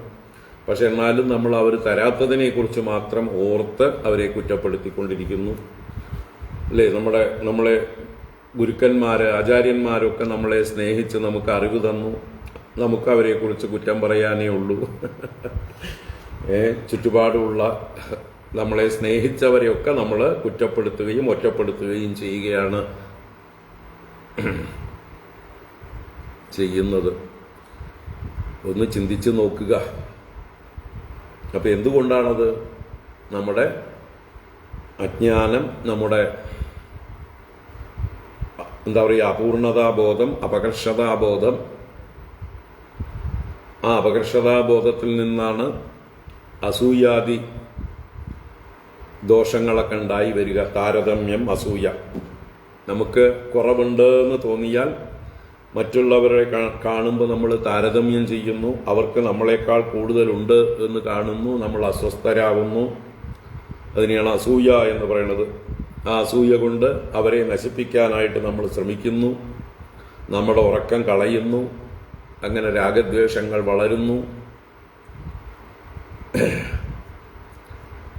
പക്ഷെ എന്നാലും നമ്മൾ അവർ തരാത്തതിനെക്കുറിച്ച് മാത്രം ഓർത്ത് അവരെ കുറ്റപ്പെടുത്തിക്കൊണ്ടിരിക്കുന്നു അല്ലേ? നമ്മളെ ഗുരുക്കന്മാര്, ആചാര്യന്മാരൊക്കെ നമ്മളെ സ്നേഹിച്ച് നമുക്ക് അറിവ് തന്നു, നമുക്ക് അവരെക്കുറിച്ച് കുറ്റം പറയാനേ ഉള്ളൂ. ചുറ്റുപാടുമുള്ള നമ്മളെ സ്നേഹിച്ചവരെയൊക്കെ നമ്മൾ കുറ്റപ്പെടുത്തുകയും ഒറ്റപ്പെടുത്തുകയും ചെയ്യുകയാണ് ചെയ്യുന്നത്. ഒന്ന് ചിന്തിച്ച് നോക്കുക. അപ്പൊ എന്തുകൊണ്ടാണത്? നമ്മുടെ അജ്ഞാനം, നമ്മുടെ എന്താ പറയുക, അപൂർണതാബോധം, അപകർഷതാബോധം. ആ അപകർഷതാബോധത്തിൽ നിന്നാണ് അസൂയാദി ദോഷങ്ങളൊക്കെ ഉണ്ടായി വരിക. താരതമ്യം, അസൂയ. നമുക്ക് കുറവുണ്ട് എന്ന് തോന്നിയാൽ മറ്റുള്ളവരെ കാണുമ്പോൾ നമ്മൾ താരതമ്യം ചെയ്യുന്നു, അവർക്ക് നമ്മളെക്കാൾ കൂടുതലുണ്ട് എന്ന് കാണുന്നു, നമ്മൾ അസ്വസ്ഥരാകുന്നു. അതിനെയാണ് അസൂയ എന്ന് പറയുന്നത്. ആ അസൂയ കൊണ്ട് അവരെ നശിപ്പിക്കാനായിട്ട് നമ്മൾ ശ്രമിക്കുന്നു, നമ്മുടെ ഉറക്കം കളയുന്നു, അങ്ങനെ രാഗദ്വേഷങ്ങൾ വളരുന്നു.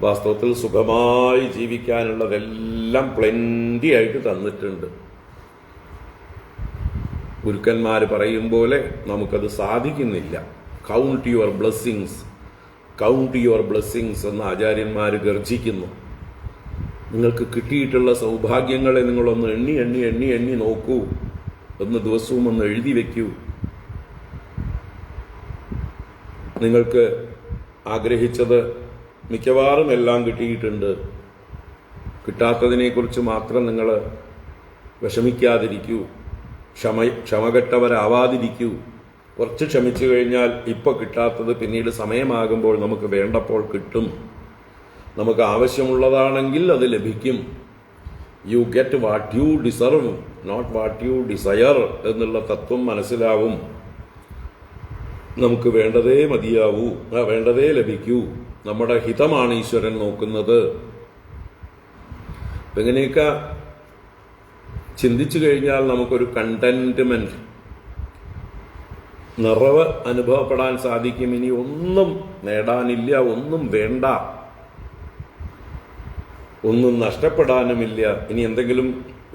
വാസ്തവത്തിൽ സുഖമായി ജീവിക്കാനുള്ളതെല്ലാം പ്ലെന്റി ആയിട്ട് തന്നിട്ടുണ്ട്. ഗുരുക്കന്മാർ പറയും പോലെ നമുക്കത് സാധിക്കുന്നില്ല. Count your blessings, count your blessings എന്ന് ആചാര്യന്മാർ ഗർജിക്കുന്നു. നിങ്ങൾക്ക് കിട്ടിയിട്ടുള്ള സൗഭാഗ്യങ്ങളെ നിങ്ങളൊന്ന് എണ്ണി എണ്ണി എണ്ണി എണ്ണി നോക്കൂ, ഒന്ന് ദിവസവും ഒന്ന് എഴുതി വെക്കൂ. നിങ്ങൾക്ക് ആഗ്രഹിച്ചത് മിക്കവാറും എല്ലാം കിട്ടിയിട്ടുണ്ട്. കിട്ടാത്തതിനെക്കുറിച്ച് മാത്രം നിങ്ങൾ വിഷമിക്കാതിരിക്കൂ, ക്ഷമകെട്ടവരാവാതിരിക്കൂ. കുറച്ച് ക്ഷമിച്ചു കഴിഞ്ഞാൽ ഇപ്പോൾ കിട്ടാത്തത് പിന്നീട് സമയമാകുമ്പോൾ നമുക്ക് വേണ്ടപ്പോൾ കിട്ടും. നമുക്ക് ആവശ്യമുള്ളതാണെങ്കിൽ അത് ലഭിക്കും. You get what you deserve, not what you desire എന്നുള്ള തത്വം മനസ്സിലാവും. നമുക്ക് വേണ്ടതേ മതിയാവൂ, വേണ്ടതേ ലഭിക്കൂ. നമ്മുടെ ഹിതമാണ് ഈശ്വരൻ നോക്കുന്നത്. ഇങ്ങനെയൊക്കെ ചിന്തിച്ചു കഴിഞ്ഞാൽ നമുക്കൊരു കണ്ടന്റ്മെന്റ്, നിറവ് അനുഭവപ്പെടാൻ സാധിക്കും. ഇനി ഒന്നും നേടാനില്ല, ഒന്നും വേണ്ട, ഒന്നും നഷ്ടപ്പെടാനുമില്ല. ഇനി എന്തെങ്കിലും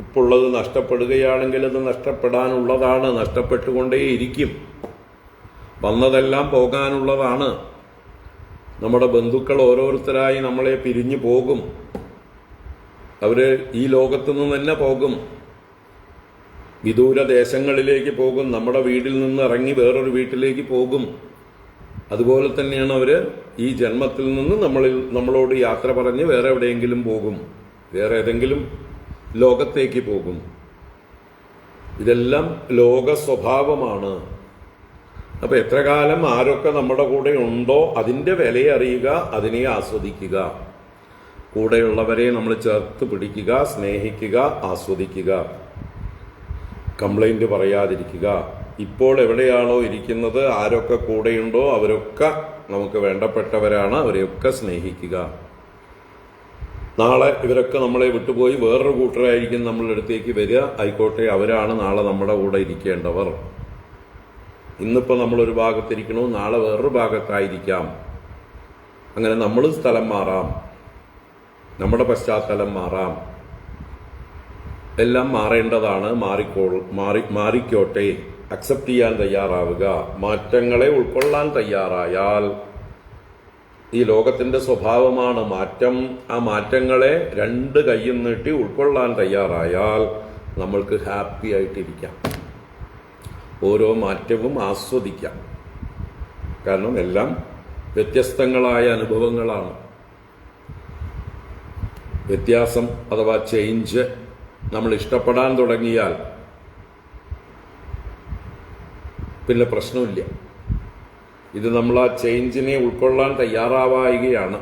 ഇപ്പോൾ ഉള്ളത് നഷ്ടപ്പെടുകയാണെങ്കിൽ അത് നഷ്ടപ്പെടാനുള്ളതാണ്, നഷ്ടപ്പെട്ടുകൊണ്ടേയിരിക്കും. വന്നതെല്ലാം പോകാനുള്ളതാണ്. നമ്മുടെ ബന്ധുക്കൾ ഓരോരുത്തരായി നമ്മളെ പിരിഞ്ഞു പോകും. അവര് ഈ ലോകത്തു നിന്ന് തന്നെ പോകും, വിദൂര ദേശങ്ങളിലേക്ക് പോകും, നമ്മുടെ വീട്ടിൽ നിന്ന് ഇറങ്ങി വേറൊരു വീട്ടിലേക്ക് പോകും. അതുപോലെ തന്നെയാണ് അവര് ഈ ജന്മത്തിൽ നിന്ന് നമ്മളോട് യാത്ര പറഞ്ഞ് വേറെ എവിടെയെങ്കിലും പോകും, വേറെ ഏതെങ്കിലും ലോകത്തേക്ക് പോകും. ഇതെല്ലാം ലോക സ്വഭാവമാണ്. അപ്പൊ എത്ര കാലം ആരൊക്കെ നമ്മുടെ കൂടെ ഉണ്ടോ അതിന്റെ വിലയെ അറിയുക, അതിനെ ആസ്വദിക്കുക. കൂടെയുള്ളവരെ നമ്മൾ ചേർത്ത് പിടിക്കുക, സ്നേഹിക്കുക, ആസ്വദിക്കുക, കംപ്ലൈന്റ് പറയാതിരിക്കുക. ഇപ്പോൾ എവിടെയാണോ ഇരിക്കുന്നത്, ആരൊക്കെ കൂടെയുണ്ടോ അവരൊക്കെ നമുക്ക് വേണ്ടപ്പെട്ടവരാണ്, അവരെയൊക്കെ സ്നേഹിക്കുക. നാളെ ഇവരൊക്കെ നമ്മളെ വിട്ടുപോയി വേറൊരു കൂട്ടരായിരിക്കും നമ്മളുടെ അടുത്തേക്ക് വരിക, ആയിക്കോട്ടെ, അവരാണ് നാളെ നമ്മുടെ കൂടെ ഇരിക്കേണ്ടവർ. ഇന്നിപ്പോൾ നമ്മളൊരു ഭാഗത്തിരിക്കണോ, നാളെ വേറൊരു ഭാഗത്തായിരിക്കാം. അങ്ങനെ നമ്മൾ സ്ഥലം മാറാം, നമ്മുടെ പശ്ചാത്തലം മാറാം, എല്ലാം മാറേണ്ടതാണ്. മാറിക്കോട്ടെ. അക്സെപ്റ്റ് ചെയ്യാൻ തയ്യാറാവുക. മാറ്റങ്ങളെ ഉൾക്കൊള്ളാൻ തയ്യാറായാൽ, ഈ ലോകത്തിന്റെ സ്വഭാവമാണ് മാറ്റം. ആ മാറ്റങ്ങളെ രണ്ട് കൈയും നീട്ടി ഉൾക്കൊള്ളാൻ തയ്യാറായാൽ നമ്മൾക്ക് ഹാപ്പി ആയിട്ടിരിക്കാം, ഓരോ മാറ്റവും ആസ്വദിക്കാം. കാരണം എല്ലാം വ്യത്യസ്തങ്ങളായ അനുഭവങ്ങളാണ്. വ്യത്യാസം അഥവാ ചേഞ്ച് നമ്മൾ ഇഷ്ടപ്പെടാൻ തുടങ്ങിയാൽ പിന്നെ പ്രശ്നമില്ല. ഇത് നമ്മൾ ആ ചേഞ്ചിനെ ഉൾക്കൊള്ളാൻ തയ്യാറാവുകയാണ്.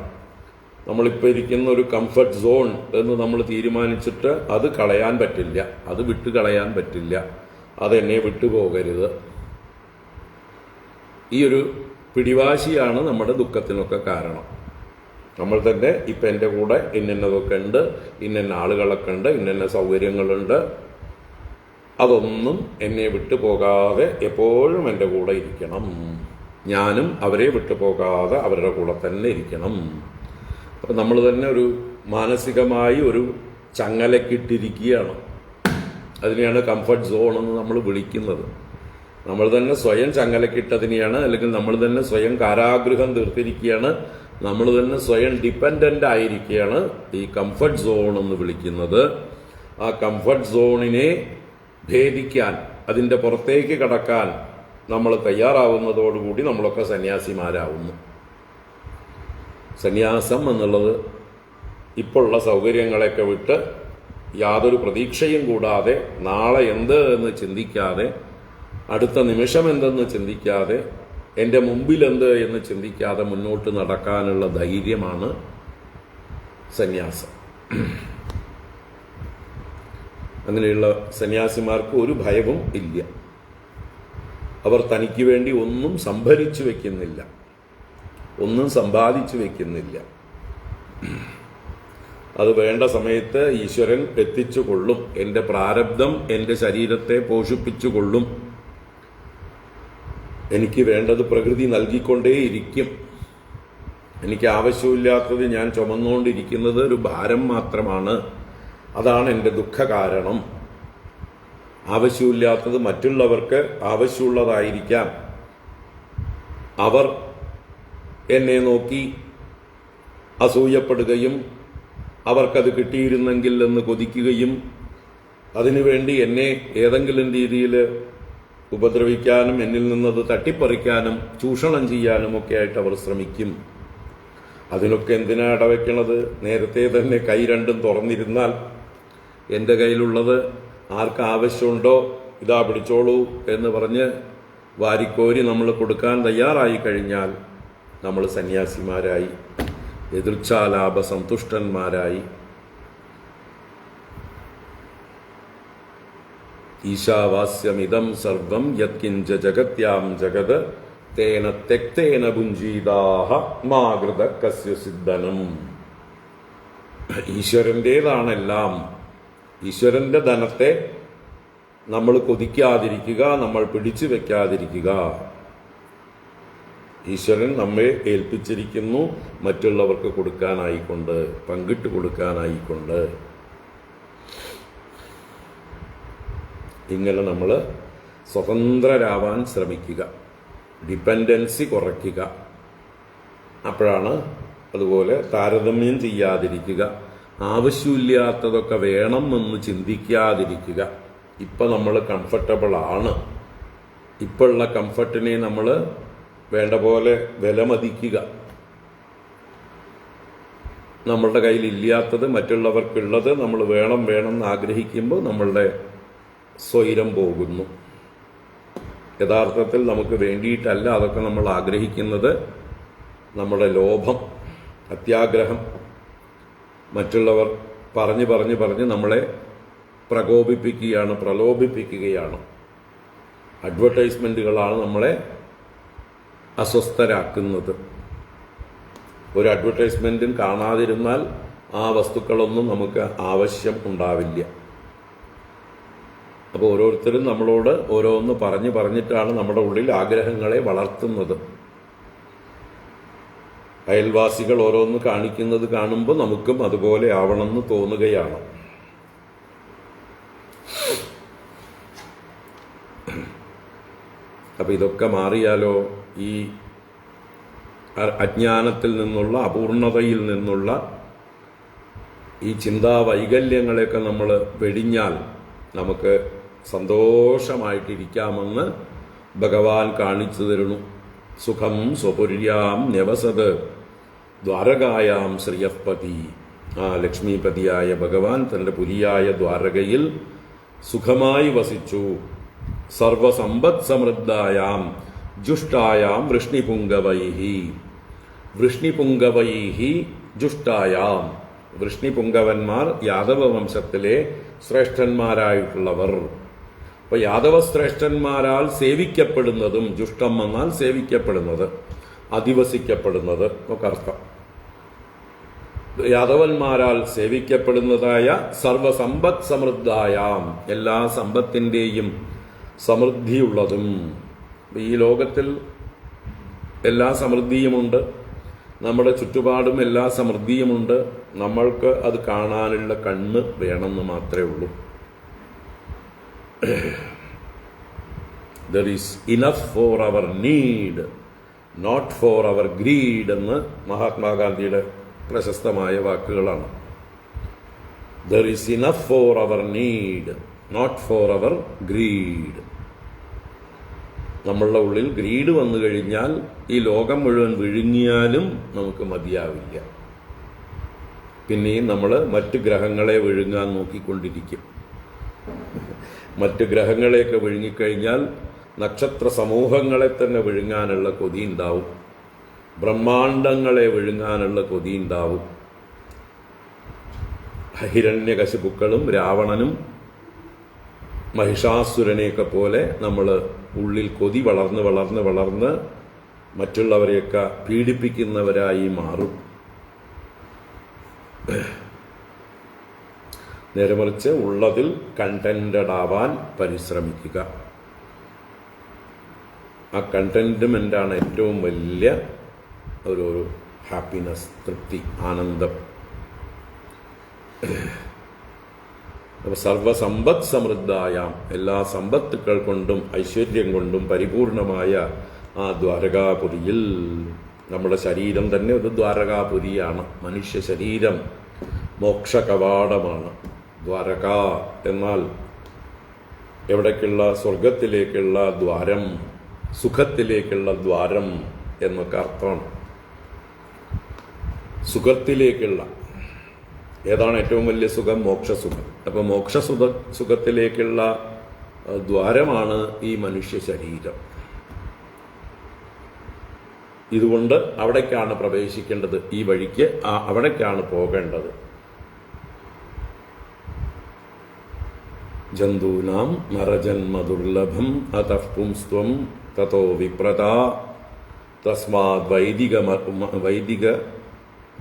നമ്മളിപ്പോൾ ഇരിക്കുന്ന ഒരു കംഫർട്ട് സോൺ എന്ന് നമ്മൾ തീരുമാനിച്ചിട്ട് അത് കളയാൻ പറ്റില്ല, അത് വിട്ട് കളയാൻ പറ്റില്ല, അതെന്നെ വിട്ടുപോകരുത്. ഈ ഒരു പിടിവാശിയാണ് നമ്മുടെ ദുഃഖത്തിനൊക്കെ കാരണം. നമ്മൾ തന്നെ ഇപ്പം എൻ്റെ കൂടെ ഇന്നതൊക്കെ ഉണ്ട്, ഇന്ന ആളുകളൊക്കെ ഉണ്ട്, ഇന്ന സൗകര്യങ്ങളുണ്ട്, അതൊന്നും എന്നെ വിട്ടു പോകാതെ എപ്പോഴും എൻ്റെ കൂടെ ഇരിക്കണം. ഞാനും അവരെ വിട്ടു പോകാതെ അവരുടെ കൂടെ തന്നെ ഇരിക്കണം. അപ്പം നമ്മൾ തന്നെ ഒരു മാനസികമായി ഒരു ചങ്ങലക്കിട്ടിരിക്കുകയാണ്. അതിനെയാണ് കംഫർട്ട് സോൺ എന്ന് നമ്മൾ വിളിക്കുന്നത്. നമ്മൾ തന്നെ സ്വയം ചങ്ങലക്കിട്ടതിനെയാണ്, അല്ലെങ്കിൽ നമ്മൾ തന്നെ സ്വയം കാരാഗൃഹം തീർത്തിരിക്കുകയാണ്, നമ്മൾ തന്നെ സ്വയം ഡിപ്പെൻഡൻ്റ് ആയിരിക്കുകയാണ് ഈ കംഫർട്ട് സോൺ എന്ന് വിളിക്കുന്നത്. ആ കംഫർട്ട് സോണിനെ ഭേദിക്കാൻ, അതിൻ്റെ പുറത്തേക്ക് കടക്കാൻ നമ്മൾ തയ്യാറാവുന്നതോടുകൂടി നമ്മളൊക്കെ സന്യാസിമാരാവുന്നു. സന്യാസം എന്നുള്ളത് ഇപ്പോഴുള്ള സൗകര്യങ്ങളൊക്കെ വിട്ട് യാതൊരു പ്രതീക്ഷയും കൂടാതെ, നാളെ എന്ത് എന്ന് ചിന്തിക്കാതെ, അടുത്ത നിമിഷം എന്തെന്ന് ചിന്തിക്കാതെ, എൻ്റെ മുമ്പിൽ എന്ത് എന്ന് ചിന്തിക്കാതെ മുന്നോട്ട് നടക്കാനുള്ള ധൈര്യമാണ് സന്യാസം. അങ്ങനെയുള്ള സന്യാസിമാർക്ക് ഒരു ഭയവും ഇല്ല. അവർ തനിക്ക് വേണ്ടി ഒന്നും സംഭരിച്ചു വെക്കുന്നില്ല, ഒന്നും സമ്പാദിച്ചു വെക്കുന്നില്ല. അത് വേണ്ട സമയത്ത് ഈശ്വരൻ എത്തിച്ചുകൊള്ളും. എൻ്റെ പ്രാരബ്ധം എൻ്റെ ശരീരത്തെ പോഷിപ്പിച്ചുകൊള്ളും. എനിക്ക് വേണ്ടത് പ്രകൃതി നൽകിക്കൊണ്ടേയിരിക്കും. എനിക്ക് ആവശ്യമില്ലാത്തത് ഞാൻ ചുമന്നുകൊണ്ടിരിക്കുന്നത് ഒരു ഭാരം മാത്രമാണ്. അതാണ് എൻ്റെ ദുഃഖ കാരണം. ആവശ്യമില്ലാത്തത് മറ്റുള്ളവർക്ക് ആവശ്യമുള്ളതായിരിക്കാം. അവർ എന്നെ നോക്കി അസൂയപ്പെടുകയും അവർക്കത് കിട്ടിയിരുന്നെങ്കിൽ എന്ന് കൊതിക്കുകയും അതിനുവേണ്ടി എന്നെ ഏതെങ്കിലും രീതിയിൽ ഉപദ്രവിക്കാനും എന്നിൽ നിന്നത് തട്ടിപ്പറിക്കാനും ചൂഷണം ചെയ്യാനും ഒക്കെ ആയിട്ട് അവർ ശ്രമിക്കും. അതിനൊക്കെ എന്തിനാ ഇടവെക്കണത്? നേരത്തെ തന്നെ കൈ രണ്ടും തുറന്നിരുന്നാൽ എൻ്റെ കയ്യിലുള്ളത് ആർക്ക് ആവശ്യമുണ്ടോ ഇതാ പിടിച്ചോളൂ എന്ന് പറഞ്ഞ് വാരിക്കോരി നമ്മൾ കൊടുക്കാൻ തയ്യാറായി കഴിഞ്ഞാൽ നമ്മൾ സന്യാസിമാരായി, എതിർച്ഛാലാഭ സന്തുഷ്ടന്മാരായി. ഈശാവാസ്യമിതം സർവം യത്കിഞ്ച ജഗത്യാം ജഗത് തേന തെക്തേന ഭുഞ്ജീതാഹ മാകൃത കസ്യ സിദ്ധനം. ഈശ്വരൻ്റേതാണെല്ലാം. ഈശ്വരന്റെ ധനത്തെ നമ്മൾ കൊതിക്കാതിരിക്കുക, നമ്മൾ പിടിച്ചു വെക്കാതിരിക്കുക. ഈശ്വരൻ നമ്മെ ഏൽപ്പിച്ചിരിക്കുന്നു മറ്റുള്ളവർക്ക് കൊടുക്കാനായിക്കൊണ്ട്, പങ്കിട്ട് കൊടുക്കാനായിക്കൊണ്ട്. ഇങ്ങനെ നമ്മൾ സ്വതന്ത്രരാവാൻ ശ്രമിക്കുക. ഡിപ്പെൻഡൻസി കുറയ്ക്കുക. അപ്പോഴാണ് അതുപോലെ താരതമ്യം ചെയ്യാതിരിക്കുക, ആവശ്യമില്ലാത്തതൊക്കെ വേണം എന്ന് ചിന്തിക്കാതിരിക്കുക. ഇപ്പം നമ്മൾ കംഫർട്ടബിൾ ആണ്, ഇപ്പോഴുള്ള കംഫർട്ടിനെ നമ്മൾ വേണ്ട പോലെ വിലമതിക്കുക. നമ്മളുടെ കയ്യിൽ ഇല്ലാത്തത് മറ്റുള്ളവർക്കുള്ളത് നമ്മൾ വേണം എന്ന് ആഗ്രഹിക്കുമ്പോൾ നമ്മളുടെ സ്വൈരം പോകുന്നു. യഥാർത്ഥത്തിൽ നമുക്ക് വേണ്ടിയിട്ടല്ല അതൊക്കെ നമ്മൾ ആഗ്രഹിക്കുന്നത്. നമ്മുടെ ലോഭം, അത്യാഗ്രഹം, മറ്റുള്ളവർ പറഞ്ഞ് നമ്മളെ പ്രലോഭിപ്പിക്കുകയാണ്. അഡ്വർടൈസ്മെൻറ്റുകളാണ് നമ്മളെ അസ്വസ്ഥരാക്കുന്നത്. ഒരു അഡ്വർടൈസ്മെൻറ്റും കാണാതിരുന്നാൽ ആ വസ്തുക്കളൊന്നും നമുക്ക് ആവശ്യം ഉണ്ടാവില്ല. അപ്പോൾ ഓരോരുത്തരും നമ്മളോട് ഓരോന്ന് പറഞ്ഞിട്ടാണ് നമ്മുടെ ഉള്ളിൽ ആഗ്രഹങ്ങളെ വളർത്തുന്നത്. അയൽവാസികൾ ഓരോന്ന് കാണിക്കുന്നത് കാണുമ്പോൾ നമുക്കും അതുപോലെ ആവണമെന്ന് തോന്നുകയാണ്. അപ്പം ഇതൊക്കെ മാറിയാലോ? ഈ അജ്ഞാനത്തിൽ നിന്നുള്ള, അപൂർണതയിൽ നിന്നുള്ള ഈ ചിന്താ വൈകല്യങ്ങളെയൊക്കെ നമ്മൾ വെടിഞ്ഞാൽ നമുക്ക് സന്തോഷമായിട്ടിരിക്കാമെന്ന് ഭഗവാൻ കാണിച്ചു തരുന്നു. സുഖം സ്വപുര്യാം ന്യവസത് ദ്വാരകായാം ശ്രീയപതി. ആ ലക്ഷ്മീപതിയായ ഭഗവാൻ തൻ്റെ പുരിയായ ദ്വാരകയിൽ സുഖമായി വസിച്ചു. സർവസമ്പത് സമൃദ്ധായാം ജുഷ്ടായാം വൃഷ്ണിപുങ്കവൈഹി. വൃഷ്ണിപുങ്കവൈഹി ജുഷ്ടായാം. വൃഷ്ണിപുങ്കവന്മാർ യാദവ വംശത്തിലെ ശ്രേഷ്ഠന്മാരായിട്ടുള്ളവർ. അപ്പൊ യാദവ ശ്രേഷ്ഠന്മാരാൽ സേവിക്കപ്പെടുന്നതും, ജുഷ്ടം എന്നാൽ സേവിക്കപ്പെടുന്നത്, അധിവസിക്കപ്പെടുന്നത് ഒക്കെ അർത്ഥം. യാദവന്മാരാൽ സേവിക്കപ്പെടുന്നതായ സർവസമ്പത് സമൃദ്ധായാം, എല്ലാ സമ്പത്തിൻ്റെയും സമൃദ്ധിയുള്ളതും. ഈ ലോകത്തിൽ എല്ലാ സമൃദ്ധിയുമുണ്ട്, നമ്മുടെ ചുറ്റുപാടും എല്ലാ സമൃദ്ധിയുമുണ്ട്. നമ്മൾക്ക് അത് കാണാനുള്ള കണ്ണ് വേണമെന്ന് മാത്രമേ ഉള്ളൂ. There is enough for our need, not for our greed എന്ന് മഹാത്മാഗാന്ധിയുടെ പ്രശസ്തമായ വാക്കുകളാണ്. There is enough for our need, not for our greed. നമ്മളുടെ ഉള്ളിൽ ഗ്രീഡ് വന്നു കഴിഞ്ഞാൽ ഈ ലോകം മുഴുവൻ വിഴുങ്ങിയാലും നമുക്ക് മതിയാവില്ല. പിന്നെയും നമ്മൾ മറ്റ് ഗ്രഹങ്ങളെ വിഴുങ്ങാൻ നോക്കിക്കൊണ്ടിരിക്കും. മറ്റ് ഗ്രഹങ്ങളെയൊക്കെ വിഴുങ്ങിക്കഴിഞ്ഞാൽ നക്ഷത്ര സമൂഹങ്ങളെ തന്നെ വിഴുങ്ങാനുള്ള കൊതിയുണ്ടാവും, ബ്രഹ്മാണ്ടങ്ങളെ വിഴുങ്ങാനുള്ള കൊതിയുണ്ടാവും. ഹിരണ്യകശിപുക്കളും രാവണനും മഹിഷാസുരനെയൊക്കെ പോലെ നമ്മൾ ഉള്ളിൽ കൊതി വളർന്ന് മറ്റുള്ളവരെയൊക്കെ പീഡിപ്പിക്കുന്നവരായി മാറും. നേരെമറിച്ച് ഉള്ളതിൽ കണ്ടന്റഡ് ആവാൻ പരിശ്രമിക്കുക. ആ കണ്ടന്റ്മെൻ്റാണ് ഏറ്റവും വലിയ ഒരു ഹാപ്പിനെസ്, തൃപ്തി, ആനന്ദം. അപ്പോൾ സർവസമ്പത് സമൃദ്ധായാം, എല്ലാ സമ്പത്തുക്കൾ കൊണ്ടും ഐശ്വര്യം കൊണ്ടും പരിപൂർണമായ ആ ദ്വാരകാപുരിയിൽ, നമ്മുടെ ശരീരം തന്നെ ഒരു ദ്വാരകാപുരിയാണ്. മനുഷ്യ ശരീരം മോക്ഷ കവാടമാണ്. ദ്വാരക എന്നാൽ എവിടേക്കുള്ള സ്വർഗത്തിലേക്കുള്ള ദ്വാരം, സുഖത്തിലേക്കുള്ള ദ്വാരം എന്നൊക്കെ അർത്ഥമാണ്. സുഖത്തിലേക്കുള്ള, ഏതാണ് ഏറ്റവും വലിയ സുഖം? മോക്ഷസുഖം. അപ്പോൾ സുഖത്തിലേക്കുള്ള ദ്വാരമാണ് ഈ മനുഷ്യ ശരീരം. ഇതുകൊണ്ട് അവിടേക്കാണ് പ്രവേശിക്കേണ്ടത്, ഈ വഴിക്ക് അവിടേക്കാണ് പോകേണ്ടത്. ജന്തൂനാം നരജന്മ ദുർലഭം അതഃ പുംസ്ത്വം തതോ വിപ്രതാ തസ്മാത് വൈദിക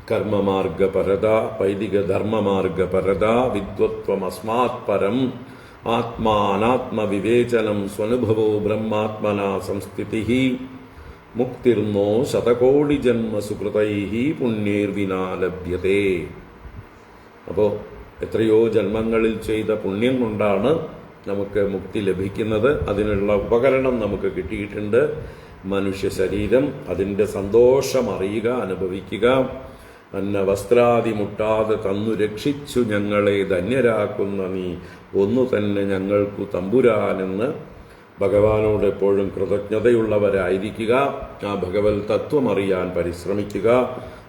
കർമ്മമാർഗപരത വൈദിക ധർമ്മമാർഗപരത വിദ്വത്വമസ്മാത് പരം ആത്മാനാത്മവിവേചനം സ്വനുഭവോ ബ്രഹ്മാത്മനാ സംസ്ഥിതിഃ മുക്തിർനോ ശതകോടി ജന്മ സുകൃതൈഃ പുണ്യേർവിനാ ലഭ്യതേ. അപ്പോൾ എത്രയോ ജന്മങ്ങളിൽ ചെയ്ത പുണ്യം കൊണ്ടാണ് നമുക്ക് മുക്തി ലഭിക്കുന്നത്. അതിനുള്ള ഉപകരണം നമുക്ക് കിട്ടിയിട്ടുണ്ട്. മനുഷ്യ ശരീരം, അതിൻ്റെ സന്തോഷം അറിയുക, അനുഭവിക്കുക. അന്ന വസ്ത്രാദി മുട്ടാതെ തന്നു രക്ഷിച്ചു ഞങ്ങളെ ധന്യരാക്കുന്ന നീ ഒന്നു തന്നെ ഞങ്ങൾക്കു തമ്പുരാനെന്ന് ഭഗവാനോട് എപ്പോഴും കൃതജ്ഞതയുള്ളവരായിരിക്കുക. ആ ഭഗവത് തത്വം അറിയാൻ പരിശ്രമിക്കുക.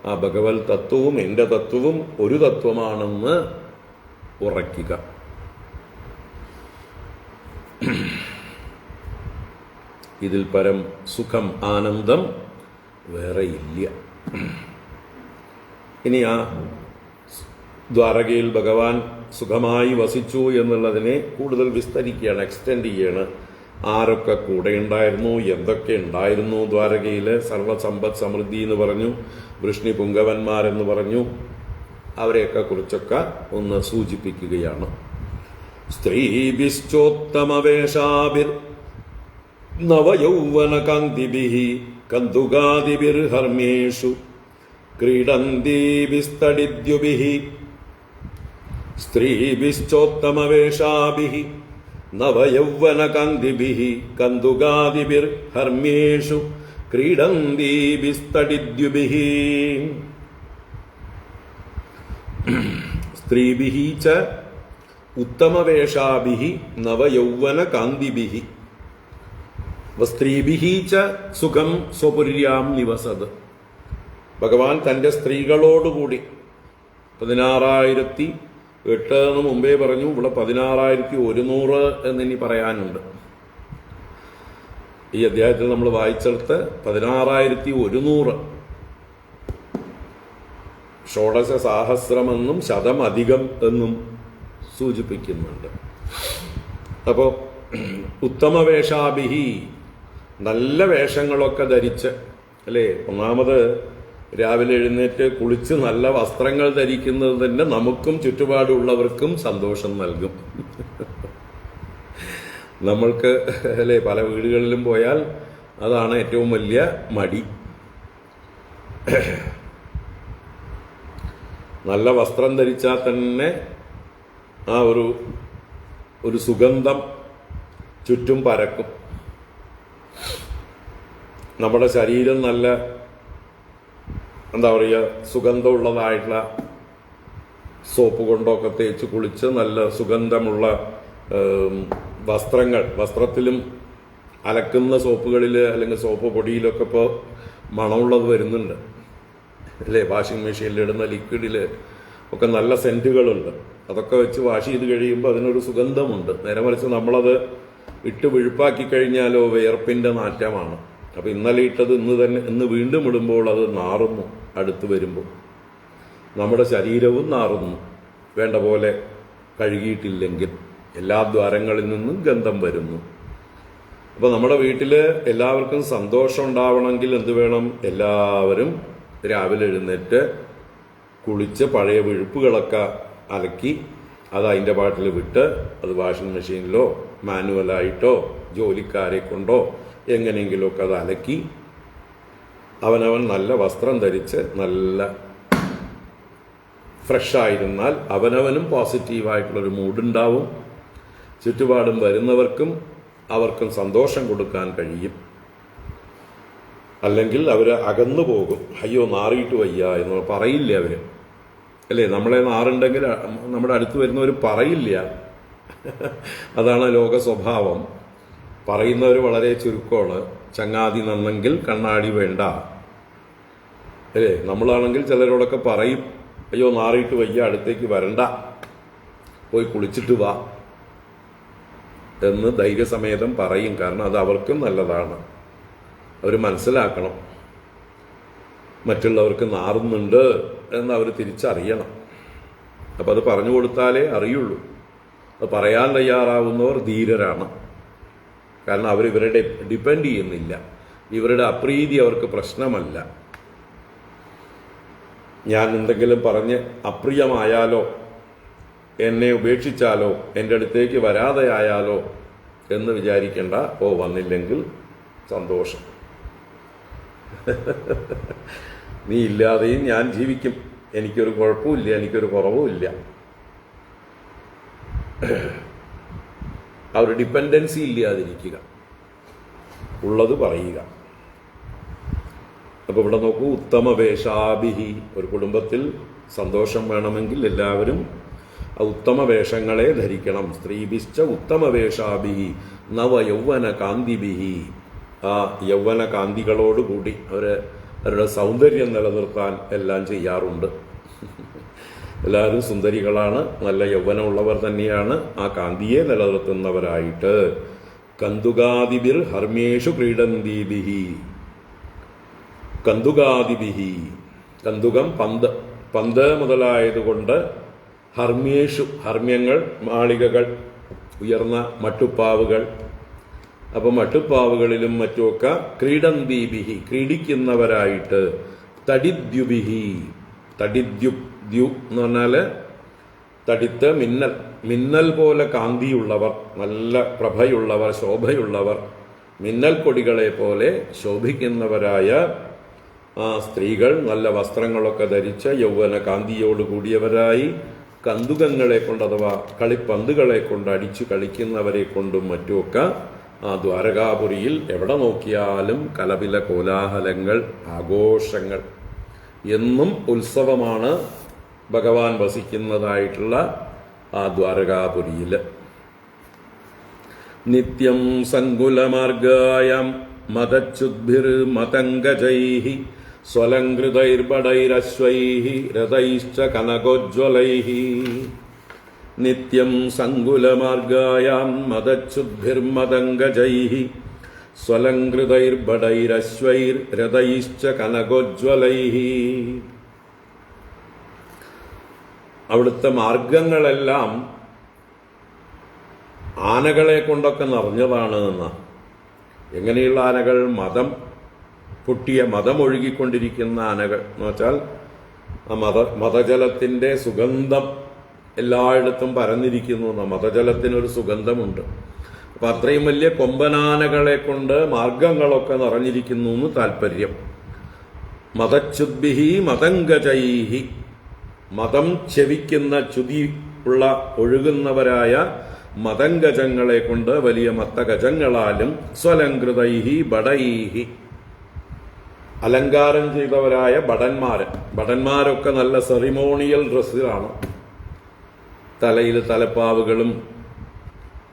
ആ ഭഗവത് തത്വവും എൻ്റെ തത്വവും ഒരു തത്വമാണെന്ന് ഉറയ്ക്കുക. ഇതിൽ പരം സുഖം, ആനന്ദം വേറെയില്ല. ഇനി ആ ദ്വാരകയിൽ ഭഗവാൻ സുഖമായി വസിച്ചു എന്നുള്ളതിനെ കൂടുതൽ വിസ്തരിക്കുകയാണ്, എക്സ്റ്റെൻഡ് ചെയ്യാണ്. ആരൊക്കെ കൂടെ ഉണ്ടായിരുന്നു, എന്തൊക്കെ ഉണ്ടായിരുന്നു ദ്വാരകയിൽ. സർവസമ്പദ് സമൃദ്ധി എന്ന് പറഞ്ഞു, വൃഷ്ണി പുങ്കവന്മാരെന്ന് പറഞ്ഞു. അവരെയൊക്കെ കുറിച്ചൊക്കെ ഒന്ന് സൂചിപ്പിക്കുകയാണ്. സ്ത്രീഭിശ്ചോത്തമവേഷാഭിർ നവയൗവനകാന്തിഭിഃ കന്ദുകാദിഭിർഹർമ്മ്യേഷു ക്രീഡന്തീഭിസ്തടിദ്യുഭിഃ. സ്ത്രീഭിശ്ചോത്തമവേഷാഭിഃ നവയൗവനകാന്തിഭിഃ കന്ദുകാദിഭിർഹർമ്മ്യേഷു ക്രീഡന്തീഭിസ്തടിദ്യുഭിഃ. സ്ത്രീഭിഃ ച ഉത്തമവേഷാഭിഃ നവയൗവനകാന്തിഭിഃ സ്ത്രീഭിഃ ച സുഖം സ്വപുര്യാം നിവസത്. ഭഗവാൻ തൻ്റെ സ്ത്രീകളോടുകൂടി 16,008 എന്ന് മുമ്പേ പറഞ്ഞു. ഇവിടെ 16,100 എന്നിനി പറയാനുണ്ട്. ഈ അധ്യായത്തിൽ നമ്മൾ വായിച്ചെടുത്ത് 16,100 ഷോഡശ സാഹസ്രമെന്നും ശതം അധികം എന്നും സൂചിപ്പിക്കുന്നുണ്ട്. അപ്പോൾ ഉത്തമവേഷാഭിഹി, നല്ല വേഷങ്ങളൊക്കെ ധരിച്ച്, അല്ലേ? ഒന്നാമത് രാവിലെ എഴുന്നേറ്റ് കുളിച്ച് നല്ല വസ്ത്രങ്ങൾ ധരിക്കുന്നത് തന്നെ നമുക്കും ചുറ്റുപാടുള്ളവർക്കും സന്തോഷം നൽകും. നമ്മൾക്ക്, അല്ലേ, പല വീടുകളിലും പോയാൽ അതാണ് ഏറ്റവും വലിയ മടി. നല്ല വസ്ത്രം ധരിച്ചാൽ തന്നെ ആ ഒരു സുഗന്ധം ചുറ്റും പരക്കും. നമ്മുടെ ശരീരം നല്ല, എന്താ പറയുക, സുഗന്ധമുള്ളതായിട്ടുള്ള സോപ്പ് കൊണ്ടൊക്കെ തേച്ച് കുളിച്ച് നല്ല സുഗന്ധമുള്ള വസ്ത്രത്തിലും അലക്കുന്ന സോപ്പുകളിൽ അല്ലെങ്കിൽ സോപ്പ് പൊടിയിലൊക്കെ ഇപ്പോൾ മണമുള്ളത് വരുന്നുണ്ട്, അല്ലേ? വാഷിംഗ് മെഷീനിൽ ഇടുന്ന ലിക്വിഡിൽ ഒക്കെ നല്ല സെൻറ്റുകളുണ്ട്. അതൊക്കെ വെച്ച് വാഷ് ചെയ്ത് കഴിയുമ്പോൾ അതിനൊരു സുഗന്ധമുണ്ട്. നേരെ മറിച്ച് നമ്മളത് ഇട്ട് വെഴുപ്പാക്കി കഴിഞ്ഞാലോ വിയർപ്പിൻ്റെ നാറ്റമാണ്. അപ്പോൾ ഇന്നലെ ഇട്ടത് ഇന്ന് വീണ്ടും ഇടുമ്പോൾ അത് നാറുന്നു. അടുത്ത് വരുമ്പോൾ നമ്മുടെ ശരീരവും നാറുന്നു. വേണ്ട പോലെ കഴുകിയിട്ടില്ലെങ്കിൽ എല്ലാ ദ്വാരങ്ങളിൽ നിന്നും ഗന്ധം വരുന്നു. അപ്പോൾ നമ്മുടെ വീട്ടിൽ എല്ലാവർക്കും സന്തോഷം ഉണ്ടാവണമെങ്കിൽ എന്ത് വേണം? എല്ലാവരും രാവിലെ എഴുന്നേറ്റ് കുളിച്ച് പഴയ വെഴുപ്പുകളൊക്കെ അലക്കി അത് അതിൻ്റെ പാട്ടിൽ വിട്ട് അത് വാഷിംഗ് മെഷീനിലോ മാനുവലായിട്ടോ ജോലിക്കാരെ കൊണ്ടോ എങ്ങനെയെങ്കിലുമൊക്കെ അത് അലക്കി അവനവൻ നല്ല വസ്ത്രം ധരിച്ച് നല്ല ഫ്രഷായിരുന്നാൽ അവനവനും പോസിറ്റീവായിട്ടുള്ളൊരു മൂഡുണ്ടാവും. ചുറ്റുപാടും വരുന്നവർക്കും അവർക്കും സന്തോഷം കൊടുക്കാൻ കഴിയും. അല്ലെങ്കിൽ അവർ അകന്നു പോകും. അയ്യോ നാറിയിട്ട് വയ്യ എന്ന് പറയില്ല അവർ, അല്ലേ? നമ്മളെ നാറുണ്ടെങ്കിൽ നമ്മുടെ അടുത്ത് വരുന്നവർ പറയില്ല. അതാണ് ലോക സ്വഭാവം. പറയുന്നവർ വളരെ ചുരുക്കമാണ്. ചങ്ങാതി നന്നെങ്കിൽ കണ്ണാടി വേണ്ട, അല്ലേ? നമ്മളാണെങ്കിൽ ചിലരോടൊക്കെ പറയും, അയ്യോ നാറിയിട്ട് വയ്യ, അടുത്തേക്ക് വരണ്ട, പോയി കുളിച്ചിട്ട് വാ എന്ന് ധൈര്യസമേതം പറയും. കാരണം അത് അവർക്കും നല്ലതാണ്. അവർ മനസ്സിലാക്കണം മറ്റുള്ളവർക്ക് നാറുന്നുണ്ട് എന്ന് അവർ തിരിച്ചറിയണം. അപ്പം അത് പറഞ്ഞു കൊടുത്താലേ അറിയുള്ളൂ. അത് പറയാൻ തയ്യാറാവുന്നവർ ധീരരാണ്. കാരണം ഇവരുടെ ഡിപ്പെൻഡ് ചെയ്യുന്നില്ല. ഇവരുടെ അപ്രീതി അവർക്ക് പ്രശ്നമല്ല. ഞാൻ എന്തെങ്കിലും പറഞ്ഞ് അപ്രിയമായാലോ, എന്നെ ഉപേക്ഷിച്ചാലോ, എൻ്റെ അടുത്തേക്ക് വരാതെയായാലോ എന്ന് വിചാരിക്കേണ്ട. വന്നില്ലെങ്കിൽ സന്തോഷം, നീ ഇല്ലാതെയും ഞാൻ ജീവിക്കും, എനിക്കൊരു കുഴപ്പമില്ല, എനിക്കൊരു കുറവുമില്ല. ആ ഒരു ഡിപ്പെൻഡൻസി ഇല്ലാതിരിക്കുക, ഉള്ളത് പറയുക. അപ്പോൾ ഇവിടെ നോക്കൂ, ഉത്തമവേഷാഭിഹി. ഒരു കുടുംബത്തിൽ സന്തോഷം വേണമെങ്കിൽ എല്ലാവരും ഉത്തമ വേഷങ്ങളെ ധരിക്കണം. സ്ത്രീഭിശ്ച ഉത്തമവേഷാഭിഹി നവ യൗവന കാന്തിഭിഹി. ആ യൗവന കാന്തികളോടുകൂടി അവരുടെ സൗന്ദര്യം നിലനിർത്താൻ എല്ലാം ചെയ്യാറുണ്ട്. എല്ലാവരും സുന്ദരികളാണ്, നല്ല യൗവനമുള്ളവർ തന്നെയാണ്. ആ കാന്തിയെ നിലനിർത്തുന്നവരായിട്ട് കന്തുകാദിബിർ ഹർമ്യേഷു ക്രീഡന്തീഭിഹി. കന്തുകാദിഭിഹി, കന്തുകം പന്ത് മുതലായതുകൊണ്ട് ഹർമ്യേഷു, ഹർമ്യങ്ങൾ മാളികകൾ, ഉയർന്ന മട്ടുപ്പാവുകൾ. അപ്പം മട്ടുപ്പാവുകളിലും മറ്റുമൊക്കെ ക്രീഡന്തീഭിഹി, ക്രീഡിക്കുന്നവരായിട്ട് തടിദ്യുഭിഹി. തടിദ്യു എന്ന് പറഞ്ഞാൽ തടിത്ത്, മിന്നൽ പോലെ കാന്തിയുള്ളവർ, നല്ല പ്രഭയുള്ളവർ, ശോഭയുള്ളവർ, മിന്നൽ കൊടികളെ പോലെ ശോഭിക്കുന്നവരായ ആ സ്ത്രീകൾ നല്ല വസ്ത്രങ്ങളൊക്കെ ധരിച്ച യൗവന കാന്തിയോട് കൂടിയവരായി കന്തുകങ്ങളെ കൊണ്ട് അഥവാ കളിപ്പന്തുകളെ കൊണ്ട് അടിച്ചു കളിക്കുന്നവരെ കൊണ്ടും മറ്റുമൊക്കെ ആ ദ്വാരകാപുരിയിൽ എവിടെ നോക്കിയാലും കലപില കോലാഹലങ്ങൾ, ആഘോഷങ്ങൾ. എന്നും ഉത്സവമാണ് ഭഗവാൻ വസിക്കുന്നതായിട്ടുള്ള ആ ദ്വാരകാപുരിയിൽ. നിത്യം സങ്കുലമാർഗായം മതച്യുദ്ഭിർ മതംഗജൈഹി സ്വലങ്കൃതൈർബടൈരശ്വൈഹി രഥൈശ്ച കനകോജ്വലൈഹി. നിത്യം സങ്കുലമാർഗായാം മതച്യുദ്ഭിർമതംഗജൈഹി സ്വലങ്കൃതൈർബടൈരശ്വൈർ രഥൈശ്ച കനകോജ്വലൈഹി. അവിടുത്തെ മാർഗങ്ങളെല്ലാം ആനകളെ കൊണ്ടൊക്കെ നിറഞ്ഞതാണ് എന്ന്. എങ്ങനെയുള്ള ആനകൾ? മതമൊഴുകിക്കൊണ്ടിരിക്കുന്ന ആനകൾ എന്ന് വെച്ചാൽ ആ മതജലത്തിന്റെ സുഗന്ധം എല്ലായിടത്തും പരന്നിരിക്കുന്നു. മതജലത്തിനൊരു സുഗന്ധമുണ്ട്. അപ്പൊ അത്രയും വലിയ കൊമ്പനാനകളെ കൊണ്ട് മാർഗങ്ങളൊക്കെ നിറഞ്ഞിരിക്കുന്നു എന്ന് താല്പര്യം. മതച്യുദ്ഭിഹി മതംഗജൈഹി, മതം ചെവിക്കുന്ന ചുതി ഉള്ള ഒഴുകുന്നവരായ മതംഗജങ്ങളെ കൊണ്ട്, വലിയ മത്തഗജങ്ങളാലും, സ്വലങ്കൃതൈഹി ബടൈഹി, അലങ്കാരം ചെയ്തവരായ ഭടന്മാരൊക്കെ നല്ല സെറിമോണിയൽ ഡ്രസ്സിലാണ്. തലയിൽ തലപ്പാവുകളും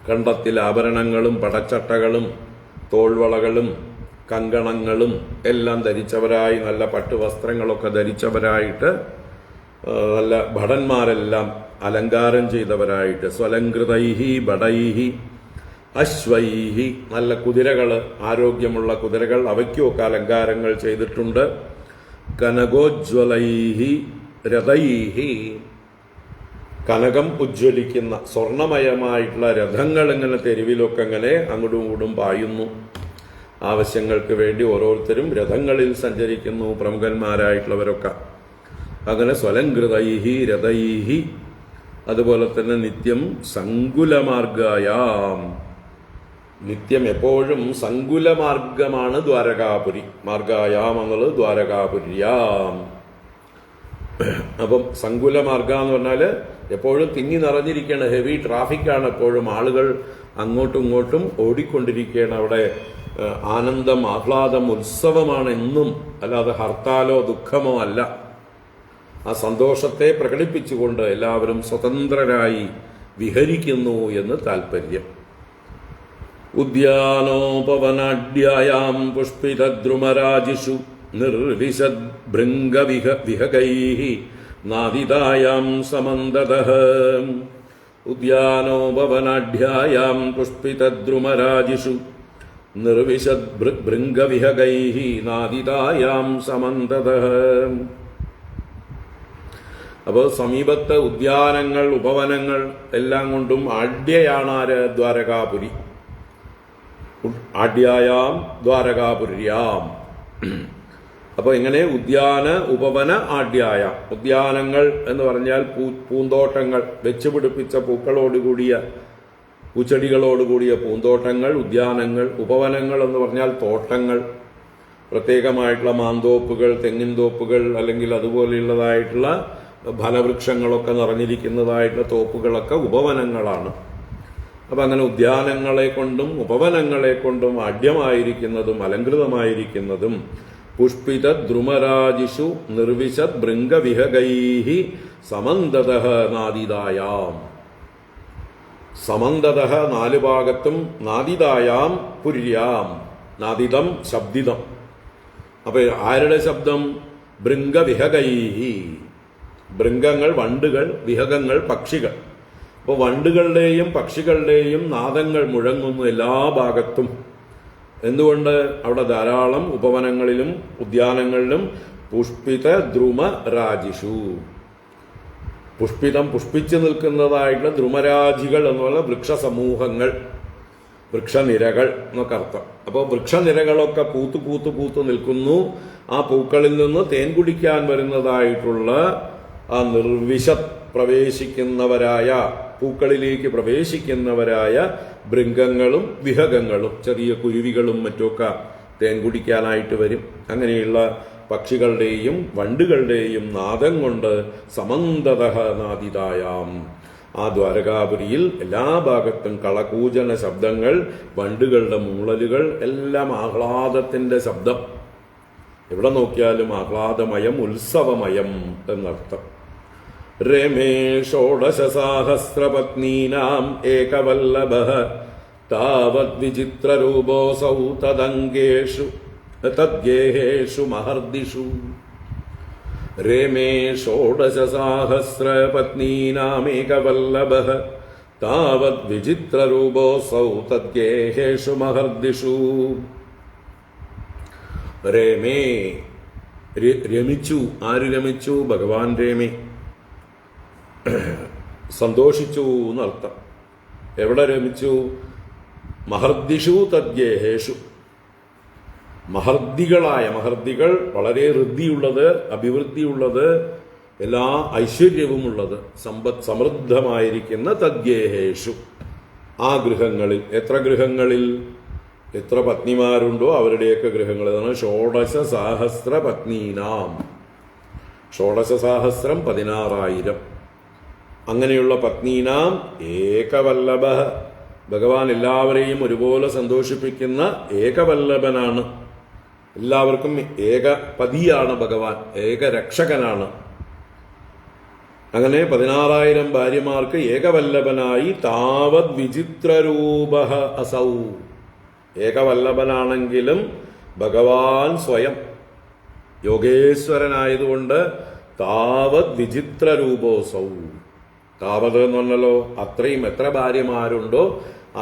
കണ്ടത്തിൽ ആഭരണങ്ങളും പടച്ചട്ടകളും തോൾവളകളും കങ്കണങ്ങളും എല്ലാം ധരിച്ചവരായി, നല്ല പട്ടുവസ്ത്രങ്ങളൊക്കെ ധരിച്ചവരായിട്ട്, നല്ല ഭടന്മാരെല്ലാം അലങ്കാരം ചെയ്തവരായിട്ട്, സ്വലങ്കൃതൈഹി ബടൈഹി അശ്വൈഹി, നല്ല കുതിരകൾ, ആരോഗ്യമുള്ള കുതിരകൾ, അവയ്ക്കുമൊക്കെ അലങ്കാരങ്ങൾ ചെയ്തിട്ടുണ്ട്. കനകോജ്വലൈഹി രഥൈഹി, കനകം ഉജ്ജ്വലിക്കുന്ന സ്വർണമയമായിട്ടുള്ള രഥങ്ങൾ ഇങ്ങനെ തെരുവിലൊക്കെ ഇങ്ങനെ അങ്ങോട്ടും ഇങ്ങോട്ടും പായുന്നു. ആവശ്യങ്ങൾക്ക് വേണ്ടി ഓരോരുത്തരും രഥങ്ങളിൽ സഞ്ചരിക്കുന്നു, പ്രമുഖന്മാരായിട്ടുള്ളവരൊക്കെ. അങ്ങനെ സ്വലങ്കൃതൈഹി രഥൈഹി. അതുപോലെ തന്നെ നിത്യം സങ്കുലമാർഗായാം, നിത്യം എപ്പോഴും സങ്കുലമാർഗമാണ് ദ്വാരകാപുരി. മാർഗായാം എന്നുള്ളത് ദ്വാരകാപുര്യാം. അപ്പം സങ്കുലമാർഗ എന്ന് പറഞ്ഞാൽ എപ്പോഴും തിങ്ങി നിറഞ്ഞിരിക്കുകയാണ്, ഹെവി ട്രാഫിക്കാണ് എപ്പോഴും, ആളുകൾ അങ്ങോട്ടും ഇങ്ങോട്ടും ഓടിക്കൊണ്ടിരിക്കുകയാണ്. അവിടെ ആനന്ദം, ആഹ്ലാദം, ഉത്സവമാണ് എന്നും, അല്ലാതെ ഹർത്താലോ ദുഃഖമോ അല്ല. ആ സന്തോഷത്തെ പ്രകടിപ്പിച്ചുകൊണ്ട് എല്ലാവരും സ്വതന്ത്രരായി വിഹരിക്കുന്നു എന്ന് താല്പര്യം. ഉദ്യാനോപവനാഢ്യായാം പുഷ്പിതദ്രുമരാജിഷു നിർവിശദ് ഭൃംഗവിഹകൈഃ നാദിതായാം സമന്തതഃ. ഉദ്യാനോപവനാഢ്യായാം പുഷ്പിതദ്രുമരാജിഷു നിർവിശദ് ഭൃംഗവിഹകൈഃ നാദിതായാം സമന്തതഃ. അപ്പോൾ സമീപത്ത് ഉദ്യാനങ്ങൾ, ഉപവനങ്ങൾ എല്ലാം കൊണ്ടും ആഢ്യയാണ് ആര്? ദ്വാരകാപുരി. ആഢ്യായാം ദ്വാരകാപുര്യാം. അപ്പോൾ ഇങ്ങനെ ഉദ്യാന ഉപവന ആഢ്യായ. ഉദ്യാനങ്ങൾ എന്ന് പറഞ്ഞാൽ പൂന്തോട്ടങ്ങൾ, വെച്ചുപിടിപ്പിച്ച പൂക്കളോടുകൂടിയ, പൂച്ചെടികളോടുകൂടിയ പൂന്തോട്ടങ്ങൾ, ഉദ്യാനങ്ങൾ. ഉപവനങ്ങൾ എന്ന് പറഞ്ഞാൽ തോട്ടങ്ങൾ, പ്രത്യേകമായിട്ടുള്ള മാന്തോപ്പുകൾ, തെങ്ങിൻ തോപ്പുകൾ, അല്ലെങ്കിൽ അതുപോലെയുള്ളതായിട്ടുള്ള ഫലവൃക്ഷങ്ങളൊക്കെ നിറഞ്ഞിരിക്കുന്നതായിട്ടുള്ള തോപ്പുകളൊക്കെ ഉപവനങ്ങളാണ്. അപ്പം അങ്ങനെ ഉദ്യാനങ്ങളെ കൊണ്ടും ഉപവനങ്ങളെ കൊണ്ടും ആഢ്യമായിരിക്കുന്നതും അലങ്കൃതമായിരിക്കുന്നതും പുഷ്പിതദ്രുമരാജിഷു നിർവിശദ് ഭൃംഗവിഹഗൈഃ സമന്തതഃ നാദിതായാം. സമന്തതഃ നാലു ഭാഗത്തും, നാദിതായാം പുര്യാം. നാദിതം ശബ്ദിതം. അപ്പൊ ആരുടെ ശബ്ദം? ഭൃംഗവിഹഗൈഃ. ഭൃംഗങ്ങൾ വണ്ടുകൾ, വിഹഗങ്ങൾ പക്ഷികൾ. അപ്പോൾ വണ്ടുകളുടെയും പക്ഷികളുടെയും നാദങ്ങൾ മുഴങ്ങുന്നു എല്ലാ ഭാഗത്തും. എന്തുകൊണ്ട്? അവിടെ ധാരാളം ഉപവനങ്ങളിലും ഉദ്യാനങ്ങളിലും പുഷ്പിത ദ്രുമ രാജിഷു, പുഷ്പിച്ചു നിൽക്കുന്നതായിട്ടുള്ള ദ്രുമരാജികൾ എന്ന് പറഞ്ഞാൽ വൃക്ഷസമൂഹങ്ങൾ, വൃക്ഷനിരകൾ എന്നൊക്കെ അർത്ഥം. അപ്പോൾ വൃക്ഷനിരകളൊക്കെ പൂത്തു നിൽക്കുന്നു. ആ പൂക്കളിൽ നിന്ന് തേൻ കുടിക്കാൻ വരുന്നതായിട്ടുള്ള ആ നിർവിശത് പ്രവേശിക്കുന്നവരായ, പൂക്കളിലേക്ക് പ്രവേശിക്കുന്നവരായ ഭൃംഗങ്ങളും വിഹഗങ്ങളും, ചെറിയ കുരുവികളും മറ്റൊക്കെ തേൻ കുടിക്കാനായിട്ട് വരും. അങ്ങനെയുള്ള പക്ഷികളുടെയും വണ്ടുകളുടെയും നാദം കൊണ്ട് സമന്തതഃ നാദിതായാം. ആ ദ്വാരകാപുരിയിൽ എല്ലാ ഭാഗത്തും കളകൂജന ശബ്ദങ്ങൾ, വണ്ടുകളുടെ മൂളലുകൾ, എല്ലാം ആഹ്ലാദത്തിന്റെ ശബ്ദം. എവിടെ നോക്കിയാലും ആഹ്ലാദമയം, ഉത്സവമയം എന്നർത്ഥം. രമേ ഷോഡശസാഹസ്രപത്നീനാം ഏകവല്ലഭഃ താവത് വിചിത്രരൂപോऽസൗ തദംഗേഷു തദ്ഗേഹേഷു മഹർദിഷു. രമേ ഷോഡശസാഹസ്രപത്നീനാമേകവല്ലഭഃ താവത് വിചിത്രരൂപോऽസൗ തദ്ഗേഹേഷു മഹർദിഷു. രമേ രമിച്ചു. ആര് രമിച്ചു? ഭഗവാൻ രമേ, സന്തോഷിച്ചു എന്നർത്ഥം. എവിടെ രമിച്ചു? മഹർദിഷു തദ്ഗേഹേഷു. മഹർദികളായ, മഹർദികൾ വളരെ ഋദ്ധിയുള്ളത്, അഭിവൃദ്ധിയുള്ളത്, എല്ലാ ഐശ്വര്യവുമുള്ളത്, സമ്പദ് സമൃദ്ധമായിരിക്കുന്ന തദ്ഗേഹേഷു, ആ ഗൃഹങ്ങളിൽ. എത്ര ഗൃഹങ്ങളിൽ? എത്ര പത്നിമാരുണ്ടോ അവരുടെയൊക്കെ ഗൃഹങ്ങൾ. അതാണ് ഷോഡശ സാഹസ്ര പത്നീനാം. ഷോഡശസാഹസ്രം 16,000. അങ്ങനെയുള്ള പത്നീനാം ഏകവല്ലഭ. ഭഗവാൻ എല്ലാവരെയും ഒരുപോലെ സന്തോഷിപ്പിക്കുന്ന ഏകവല്ലഭനാണ്. എല്ലാവർക്കും ഏകപതിയാണ് ഭഗവാൻ, ഏകരക്ഷകനാണ്. അങ്ങനെ 16,000 ഭാര്യമാർക്ക് ഏകവല്ലഭനായി താവത് വിചിത്രരൂപഃ അസൗ. ഏകവല്ലഭനാണെങ്കിലും ഭഗവാൻ സ്വയം യോഗേശ്വരനായതുകൊണ്ട് താവത് വിചിത്രരൂപോസൗ. താവത് എന്ന് പറഞ്ഞല്ലോ, അത്രയും, എത്ര ഭാര്യമാരുണ്ടോ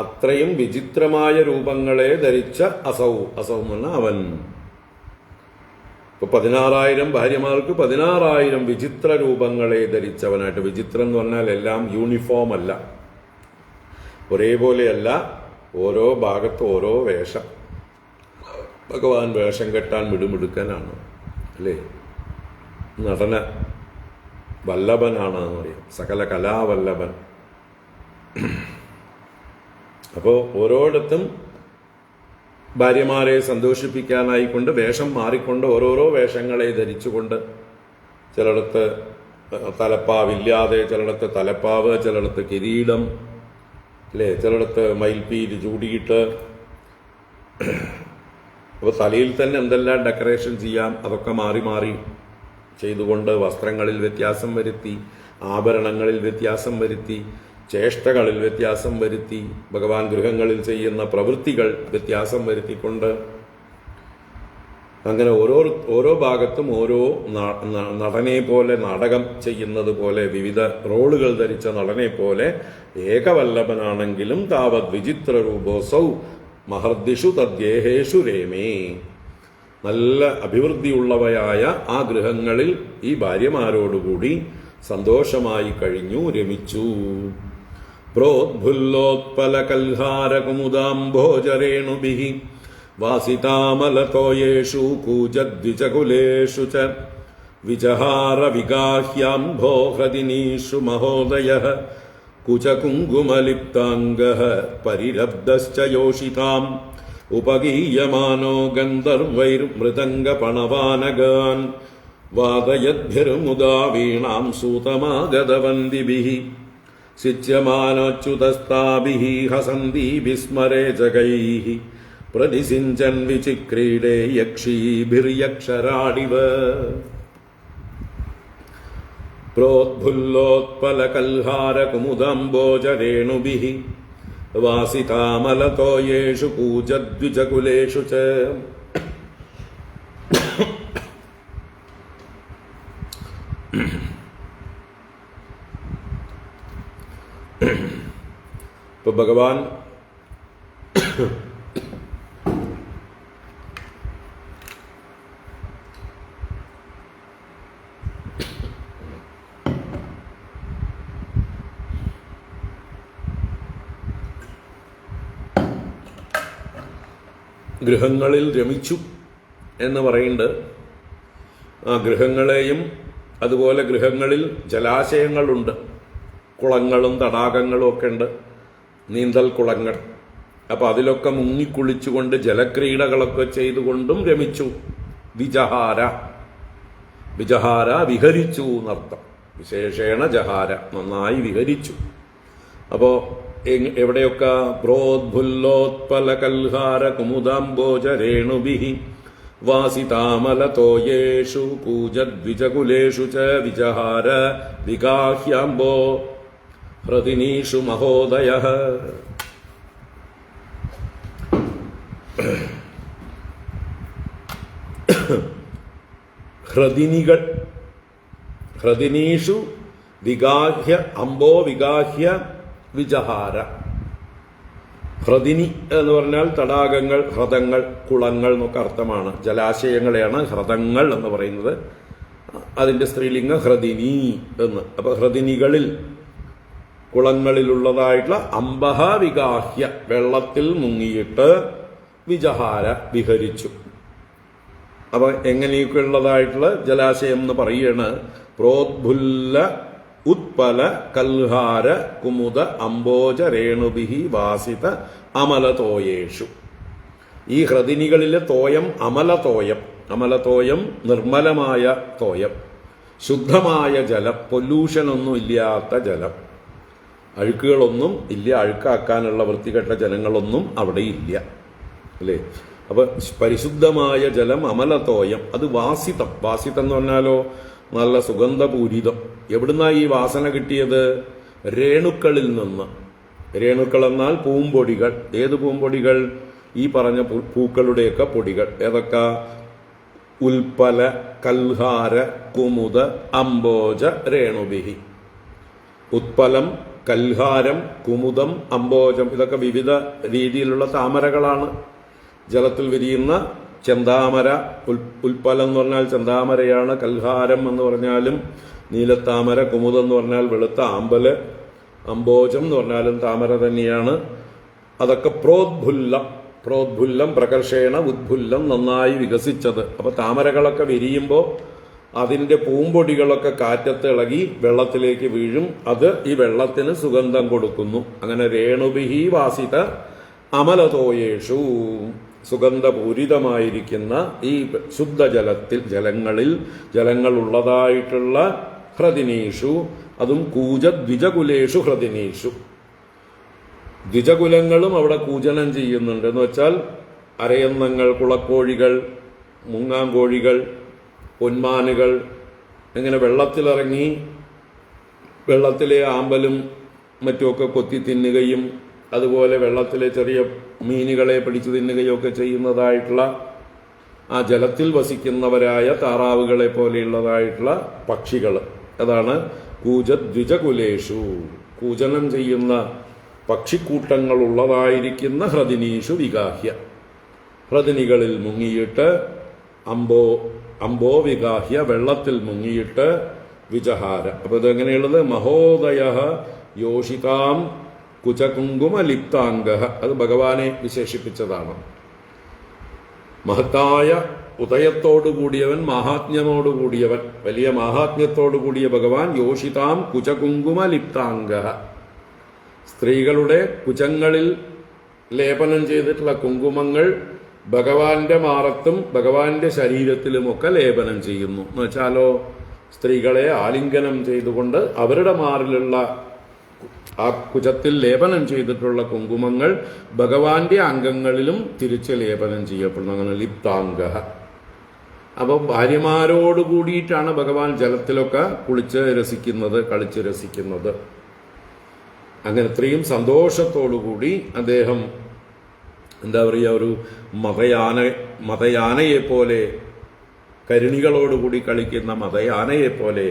അത്രയും വിചിത്രമായ രൂപങ്ങളെ ധരിച്ച അസൗ. അസൗ എന്ന് പറഞ്ഞാൽ അവൻ. ഇപ്പൊ 16,000 ഭാര്യമാർക്ക് 16,000 വിചിത്ര രൂപങ്ങളെ ധരിച്ചവനായിട്ട്. വിചിത്രം എന്ന് പറഞ്ഞാൽ എല്ലാം യൂണിഫോം അല്ല, ഒരേപോലെയല്ല, ഓരോ ഭാഗത്ത് ഓരോ വേഷം. ഭഗവാൻ വേഷം കെട്ടാൻ മിടുമിടുക്കനാണ്, അല്ലേ? നടന വല്ലഭനാണെന്ന് പറയാം, സകല കലാവല്ലഭൻ. അപ്പോൾ ഓരോയിടത്തും ഭാര്യമാരെ സന്തോഷിപ്പിക്കാനായിക്കൊണ്ട് വേഷം മാറിക്കൊണ്ട് ഓരോരോ വേഷങ്ങളെ ധരിച്ചുകൊണ്ട്, ചിലയിടത്ത് തലപ്പാവില്ലാതെ, ചിലയിടത്ത് തലപ്പാവ്, ചിലയിടത്ത് കിരീടം, അല്ലേ? ചിലയിടത്ത് മയിൽപ്പീലി ചൂടിയിട്ട്. അപ്പോൾ തലയിൽ തന്നെ എന്തെല്ലാം ഡെക്കറേഷൻ ചെയ്യാം, അതൊക്കെ മാറി മാറി ചെയ്തുകൊണ്ട് വസ്ത്രങ്ങളിൽ വ്യത്യാസം വരുത്തി, ആഭരണങ്ങളിൽ വ്യത്യാസം വരുത്തി, ചേഷ്ടകളിൽ വ്യത്യാസം വരുത്തി, ഭഗവാൻ ഗൃഹങ്ങളിൽ ചെയ്യുന്ന പ്രവൃത്തികൾ വ്യത്യാസം വരുത്തിക്കൊണ്ട്, അങ്ങനെ ഓരോ ഭാഗത്തും ഓരോ നടനെ പോലെ, നാടകം ചെയ്യുന്നത് പോലെ, വിവിധ റോളുകൾ ധരിച്ച നടനെ പോലെ ഏകവല്ലഭനാണെങ്കിലും താവത് വിചിത്ര രൂപോസൗ മഹർദിഷു തദ്ഗേഹേഷു രേമേ. നല്ല അഭിവൃദ്ധിയുള്ളവയായ ആ ഗൃഹങ്ങളിൽ ഈ ഭാര്യമാരോടുകൂടി സന്തോഷമായി കഴിഞ്ഞു, രമിച്ചു. പ്രോദ്ഭുല്ലോത്പലകൽഹാരകുമുദാംഭോജരേണുഭിഃ വാസിതാമലതോയേഷു കൂജദ്വിജകുലേഷു ച വിജഹാര വിഗാഹ്യാംഭോ ഹൃദിനീഷു മഹോദയഃ കുചകുങ്കുമലിപ്താംഗഃ പരിരബ്ധശ്ച യോഷിതാം ഉപഗീയമാനോ ഗന്ധർവൈർമൃദംഗപണവാനഗാൻ വാദയദ്ഭിർമുദാ വീണാം സൂതമാഗതവന്ദിഭിഃ സിച്യമാനോച്യുതസ്താഭിഃ ഹസന്തി വിസ്മരേചകൈഃ പ്രതിസിഞ്ചൻ വിചിക്രീഡേ യക്ഷീഭിർയക്ഷരാടിവ പ്രോദ്ഭുല്ലോത്പലകൽഹാരകുമുദംബോജരേണുഭിഃ വാസിതാമലതോയേഷു കൂജദ്വിജകുലേഷു ച. ഇപ്പൊ ഭഗവാൻ ഗൃഹങ്ങളിൽ രമിച്ചു എന്ന് പറയുന്നുണ്ട്. ആ ഗൃഹങ്ങളെയും അതുപോലെ ഗൃഹങ്ങളിൽ ജലാശയങ്ങളുണ്ട്, കുളങ്ങളും തടാകങ്ങളും ഒക്കെ ഉണ്ട്, നീന്തൽ കുളങ്ങൾ. അപ്പം അതിലൊക്കെ മുങ്ങിക്കുളിച്ചുകൊണ്ട് ജലക്രീഡകളൊക്കെ ചെയ്തുകൊണ്ടും രമിച്ചു. വിജഹാര, വിജഹാര വിഹരിച്ചു എന്നർത്ഥം. വിശേഷേണ ജഹാര, നന്നായി വിഹരിച്ചു. അപ്പോൾ എവിടെയൊക്കെ പ്രോദ്ഭുല്ലോത്പലകൽഹാര കുമുദാംബോജരേണുഭിഃ വാസിതാമലതോയേഷു കൂജദ്വിജകുലേഷു ച വിജഹാര വിഗാഹ്യാംബോ ഹൃദിനീഷു മഹോദയഃ. ഹൃദിനികൾ, ഹൃദിനീഷു വിഗാഹ്യ അംബോ വിഗാഹ്യ വിജഹാര. ഹൃദിനി എന്ന് പറഞ്ഞാൽ തടാകങ്ങൾ, ഹ്രദങ്ങൾ, കുളങ്ങൾ എന്നൊക്കെ അർത്ഥമാണ്. ജലാശയങ്ങളെയാണ് ഹ്രദങ്ങൾ എന്ന് പറയുന്നത്. അതിന്റെ സ്ത്രീലിംഗ ഹൃദിനി എന്ന്. അപ്പൊ ഹൃദിനികളിൽ, കുളങ്ങളിലുള്ളതായിട്ടുള്ള അംബഹ വിഗാഹ്യ, വെള്ളത്തിൽ മുങ്ങിയിട്ട് വിജഹാര വിഹരിച്ചു. അപ്പൊ എങ്ങനെയൊക്കെ ഉള്ളതായിട്ടുള്ള ജലാശയം എന്ന് പറയുകയാണ്. പ്രോദ്ഭുല്ല ഉത്പല കൽഹാര കുമുദ അംബോജ രേണുഭിഃ വാസിത അമലതോയേഷു. ഈ ഹൃദിനികളിലെ തോയം അമലതോയം. അമലതോയം നിർമ്മലമായ തോയം, ശുദ്ധമായ ജലം, പൊല്യൂഷനൊന്നും ഇല്ലാത്ത ജലം, അഴുക്കുകളൊന്നും ഇല്ല, അഴുക്കാക്കാനുള്ള വൃത്തികെട്ട ജലങ്ങളൊന്നും അവിടെ ഇല്ല, അല്ലേ? അപ്പൊ പരിശുദ്ധമായ ജലം അമലതോയം. അത് വാസിതം. വാസിതം എന്ന് പറഞ്ഞാലോ നല്ല സുഗന്ധപൂരിതം. എവിടുന്നാ ഈ വാസന കിട്ടിയത്? രേണുക്കളിൽ നിന്ന്. രേണുക്കൾ എന്നാൽ പൂമ്പൊടികൾ. ഏത് പൂമ്പൊടികൾ? ഈ പറഞ്ഞ പൂക്കളുടെയൊക്കെ പൊടികൾ. ഏതൊക്കെ? ഉൽപ്പല കൽഹാര കുമുദ അംബോജ രേണുഭിഃ. ഉത്പലം, കൽഹാരം, കുമുദം, അംബോജം, ഇതൊക്കെ വിവിധ രീതിയിലുള്ള താമരകളാണ്. ജലത്തിൽ വിരിയുന്ന ചെന്താമര. ഉൽപ്പലം എന്ന് പറഞ്ഞാൽ ചെന്താമരയാണ്. കൽഹാരം എന്ന് പറഞ്ഞാലും നീലത്താമര. കുമുദം എന്ന് പറഞ്ഞാൽ വെളുത്ത ആമ്പല്. അംബോജം എന്ന് പറഞ്ഞാലും താമര തന്നെയാണ്. അതൊക്കെ പ്രോദ്ഭുല്ലം. പ്രോദ്ഭുല്ലം പ്രകർഷേണ ഉദ്ഭുല്ലം, നന്നായി വികസിച്ചത്. അപ്പൊ താമരകളൊക്കെ വിരിയുമ്പോൾ അതിന്റെ പൂമ്പൊടികളൊക്കെ കാറ്റത്ത് ഇളകി വെള്ളത്തിലേക്ക് വീഴും. അത് ഈ വെള്ളത്തിന് സുഗന്ധം കൊടുക്കുന്നു. അങ്ങനെ രേണുഭിഃ വാസിത അമലതോയേഷു, സുഗന്ധപൂരിതമായിരിക്കുന്ന ഈ ശുദ്ധജലത്തിൽ, ജലങ്ങൾ ഉള്ളതായിട്ടുള്ള ഹൃദിനീഷു, അതും കൂജദ്വിജകുലേഷു ഹൃദിനീഷു. ദ്വിജകുലങ്ങളും അവിടെ കൂജനം ചെയ്യുന്നുണ്ട്. എന്ന് വെച്ചാൽ അരയന്നങ്ങൾ, കുളക്കോഴികൾ, മുങ്ങാങ്കോഴികൾ, പൊന്മാനുകൾ ഇങ്ങനെ വെള്ളത്തിലിറങ്ങി വെള്ളത്തിലെ ആമ്പലും മറ്റുമൊക്കെ കൊത്തി തിന്നുകയും അതുപോലെ വെള്ളത്തിലെ ചെറിയ മീനുകളെ പിടിച്ചു തിന്നുകയും ഒക്കെ ചെയ്യുന്നതായിട്ടുള്ള ആ ജലത്തിൽ വസിക്കുന്നവരായ താറാവുകളെ പോലെയുള്ളതായിട്ടുള്ള പക്ഷികൾ. അതാണ് കൂജദ്വിജകുലേഷു, കൂജനം ചെയ്യുന്ന പക്ഷിക്കൂട്ടങ്ങൾ ഉള്ളതായിരിക്കുന്ന ഹൃദിനീഷു വിഗാഹ്യ, ഹൃദിനികളിൽ മുങ്ങിയിട്ട് അംബോ വിഗാഹ്യ, വെള്ളത്തിൽ മുങ്ങിയിട്ട് വിജഹാര. അപ്പൊ ഇതെങ്ങനെയുള്ളത്? മഹോദയ യോഷിതാം കുചകുങ്കുമലിപ്താംഗ. അത് ഭഗവാനെ വിശേഷിപ്പിച്ചതാണ്. മഹത്തായ ഉദയത്തോടുകൂടിയവൻ, മാഹാത്മ്യമോടുകൂടിയവൻ, വലിയ മാഹാത്മ്യത്തോടുകൂടിയ ഭഗവാൻ. യോഷിതാം കുചകുങ്കുമലിപ്താംഗ, സ്ത്രീകളുടെ കുചങ്ങളിൽ ലേപനം ചെയ്തിട്ടുള്ള കുങ്കുമങ്ങൾ ഭഗവാന്റെ മാറത്തും ഭഗവാന്റെ ശരീരത്തിലുമൊക്കെ ലേപനം ചെയ്യുന്നു. എന്ന് വെച്ചാലോ, സ്ത്രീകളെ ആലിംഗനം ചെയ്തുകൊണ്ട് അവരുടെ മാറിലുള്ള ആ കുജത്തിൽ ലേപനം ചെയ്തിട്ടുള്ള കുങ്കുമങ്ങൾ ഭഗവാന്റെ അംഗങ്ങളിലും തിരിച്ച് ലേപനം ചെയ്യപ്പെടുന്നു. അങ്ങനെ ലിപ്താംഗ. അപ്പോൾ ഭാര്യമാരോട് കൂടിയിട്ടാണ് ഭഗവാൻ ജലത്തിലൊക്കെ കുളിച്ച് രസിക്കുന്നത്, കളിച്ച് രസിക്കുന്നത്. അങ്ങനെ ഇത്രയും സന്തോഷത്തോടുകൂടി അദ്ദേഹം എന്താ പറയുക, ഒരു മതയാനയെപ്പോലെ, കരുണികളോടുകൂടി കളിക്കുന്ന മതയാനയെപ്പോലെ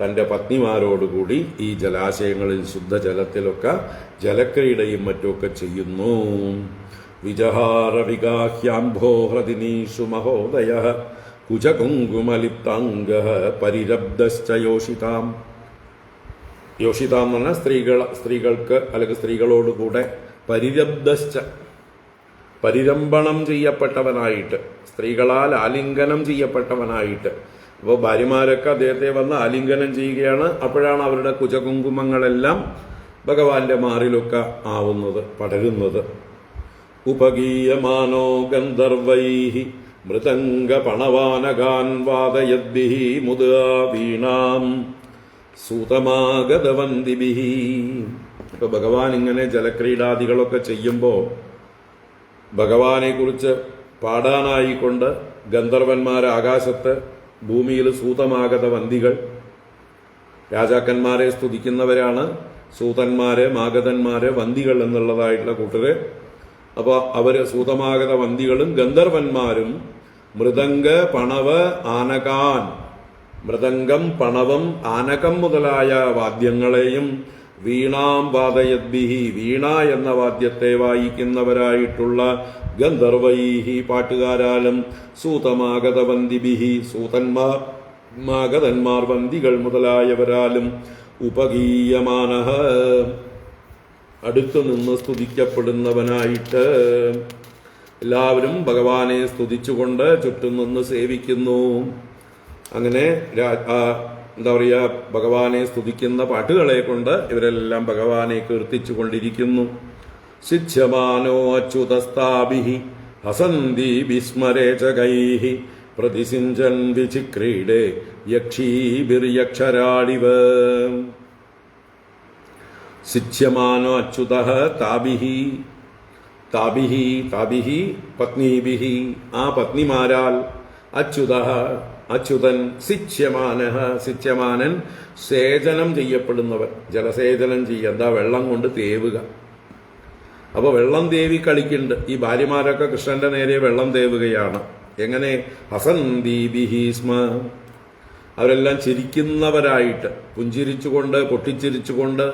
തൻ്റെ പത്നിമാരോടുകൂടി ഈ ജലാശയങ്ങളിൽ ശുദ്ധജലത്തിലൊക്കെ ജലക്രീഡയും മറ്റുമൊക്കെ ചെയ്യുന്നു. വിജഹാര വിഗാഹ്യാംഭോ ഹൃദിനീഷു മഹോദയ കുജകുങ്കുമലിപ്താംഗ പരിരബ്ധശ്ച യോഷിതാം. യോഷിതാം എന്ന് പറഞ്ഞാൽ സ്ത്രീകൾക്ക് അല്ലെങ്കിൽ സ്ത്രീകളോടുകൂടെ പരിരബ്ധശ്ച, പരിരംഭണം ചെയ്യപ്പെട്ടവനായിട്ട്, സ്ത്രീകളാൽ ആലിംഗനം ചെയ്യപ്പെട്ടവനായിട്ട്. അപ്പോൾ ഭാര്യമാരൊക്കെ അദ്ദേഹത്തെ വന്ന് ആലിംഗനം ചെയ്യുകയാണ്. അപ്പോഴാണ് അവരുടെ കുജകുങ്കുമങ്ങളെല്ലാം ഭഗവാന്റെ മാറിലൊക്കെ ആവുന്നത്, പടരുന്നത്. ഉപഗീയമാനോ ഗന്ധർവൈഹി മൃദംഗ പണവാനഗാൻ വാദയദ്ഭിഹി മുദാ വീണാം സൂതമാഗതവന്ദിഭിഹി. ഇപ്പൊ ഭഗവാൻ ഇങ്ങനെ ജലക്രീഡാദികളൊക്കെ ചെയ്യുമ്പോൾ ഭഗവാനെ കുറിച്ച് പാടാനായിക്കൊണ്ട് ഗന്ധർവന്മാർ ആകാശത്ത്, ഭൂമിയിൽ സൂതമാഗത വന്ദികൾ, രാജാക്കന്മാരെ സ്തുതിക്കുന്നവരാണ് സൂതന്മാര്, മാഗതന്മാര്, വന്ദികൾ എന്നുള്ളതായിട്ടുള്ള കൂട്ടര്. അപ്പോൾ അവര് സൂതമാഗത വന്ദികളും ഗന്ധർവന്മാരും മൃദംഗ പണവ് ആനകാൻ, മൃദംഗം പണവം ആനകം മുതലായ വാദ്യങ്ങളെയും വീണാം വാദയദ്ഭിഹി, വീണ എന്ന വാദ്യത്തെ വായിക്കുന്നവരായിട്ടുള്ള ഗന്ധർവൈഹി പാട്ടുകാരാലും സൂതമാഗത വന്ദിഭിഹി, മാഗതന്മാർ വന്ദികൾ മുതലായവരാലും ഉപഗീയമാനഃ, അടുത്തു നിന്ന് സ്തുതിക്കപ്പെടുന്നവനായിട്ട് എല്ലാവരും ഭഗവാനെ സ്തുതിച്ചുകൊണ്ട് ചുറ്റും നിന്ന് സേവിക്കുന്നു. അങ്ങനെ എന്താ പറയുക, ഭഗവാനെ സ്തുതിക്കുന്ന പാട്ടുകളെ കൊണ്ട് ഇവരെല്ലാം ഭഗവാനെ കീർത്തിച്ചു കൊണ്ടിരിക്കുന്നു. ശിച്യമാനോ അച്യുതസ്താഭിഹി ഹസന്തി വിസ്മരേചകൈഹി പ്രതിസിഞ്ചൻ വിചിക്രീഡേ യക്ഷീഭിർയക്ഷരാടിവ. ശിച്യമാനോ അച്യുതഃ താഭിഹി, താഭിഹി താഭിഹി പത്നീഭിഹി, ആ പത്നിമാരാൽ, അച്യുതഃ അച്യുതൻ, സിച്യമാനഃ സിച്യമാനൻ, സേചനം ചെയ്യപ്പെടുന്നവൻ, ജലസേചനം ചെയ്യുക, എന്താ വെള്ളം കൊണ്ട് തേവുക. അപ്പൊ വെള്ളം തേവി കളിക്കുന്നുണ്ട്. ഈ ഭാര്യമാരൊക്കെ കൃഷ്ണന്റെ നേരെ വെള്ളം തേവുകയാണ്. എങ്ങനെ? ഹസന്ദീഭിഹി സ്മ, അവരെല്ലാം ചിരിക്കുന്നവരായിട്ട്, പുഞ്ചിരിച്ചുകൊണ്ട് പൊട്ടിച്ചിരിച്ചുകൊണ്ട്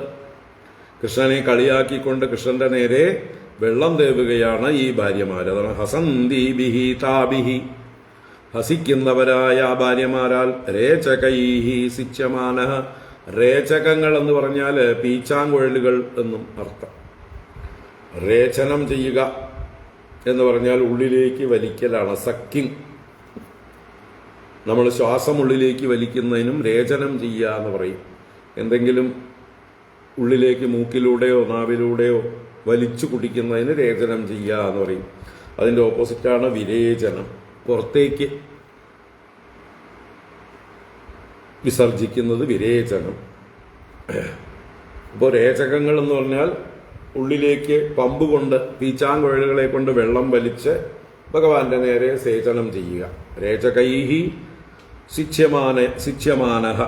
കൃഷ്ണനെ കളിയാക്കിക്കൊണ്ട് കൃഷ്ണന്റെ നേരെ വെള്ളം തേവുകയാണ് ഈ ഭാര്യമാര്. അതാണ് ഹസന്ദീഭിഹി താഭിഹി, ഹസിക്കുന്നവരായ ഭാര്യമാരാൽ. രേചകൈഹി സിച്യമാനഃ, രേചകങ്ങൾ എന്ന് പറഞ്ഞാൽ പീച്ചാങ്കുഴലുകൾ എന്നും അർത്ഥം. രേചനം ചെയ്യുക എന്ന് പറഞ്ഞാൽ ഉള്ളിലേക്ക് വലിക്കലാണ്, സക്കിങ്. നമ്മൾ ശ്വാസം ഉള്ളിലേക്ക് വലിക്കുന്നതിനും രേചനം ചെയ്യുക എന്ന് പറയും. എന്തെങ്കിലും ഉള്ളിലേക്ക് മൂക്കിലൂടെയോ നാവിലൂടെയോ വലിച്ചു കുടിക്കുന്നതിന് രേചനം ചെയ്യുക എന്ന് പറയും. അതിൻ്റെ ഓപ്പോസിറ്റാണ് വിരേചനം, പുറത്തേക്ക് വിസർജിക്കുന്നത് വിരേചനം. അപ്പോൾ രേചകങ്ങൾ എന്ന് പറഞ്ഞാൽ ഉള്ളിലേക്ക് പമ്പ് കൊണ്ട്, പീച്ചാങ്കുഴലുകളെ കൊണ്ട് വെള്ളം വലിച്ച് ഭഗവാന്റെ നേരെ സേചനം ചെയ്യുക. രേചകൈഹി സിച്യമാനഃ,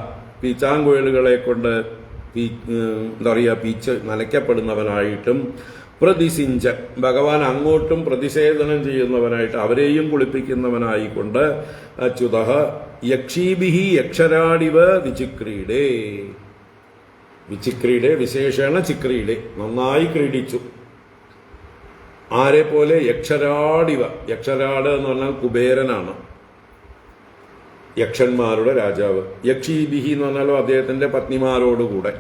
പീച്ചാങ്കുഴലുകളെ കൊണ്ട് എന്താ പറയുക, പീച്ച് നനയ്ക്കപ്പെടുന്നവനായിട്ടും. പ്രതിസിഞ്ച, ഭഗവാൻ അങ്ങോട്ടും പ്രതിഷേധനം ചെയ്യുന്നവനായിട്ട്, അവരെയും കുളിപ്പിക്കുന്നവനായിക്കൊണ്ട്. അച്യുതഃ യക്ഷീഭിഹി യക്ഷരാടിവ വിചിക്രീഡേ, വിചിക്രീഡേ വിശേഷേണ ചിക്രീഡേ, നന്നായി ക്രീഡിച്ചു. ആരെ പോലെ? യക്ഷരാടിവ, യക്ഷരാട് എന്ന് പറഞ്ഞാൽ കുബേരനാണ്, യക്ഷന്മാരുടെ രാജാവ്. യക്ഷീഭിഹി എന്ന് പറഞ്ഞാലോ അദ്ദേഹത്തിന്റെ പത്നിമാരോടുകൂടെ.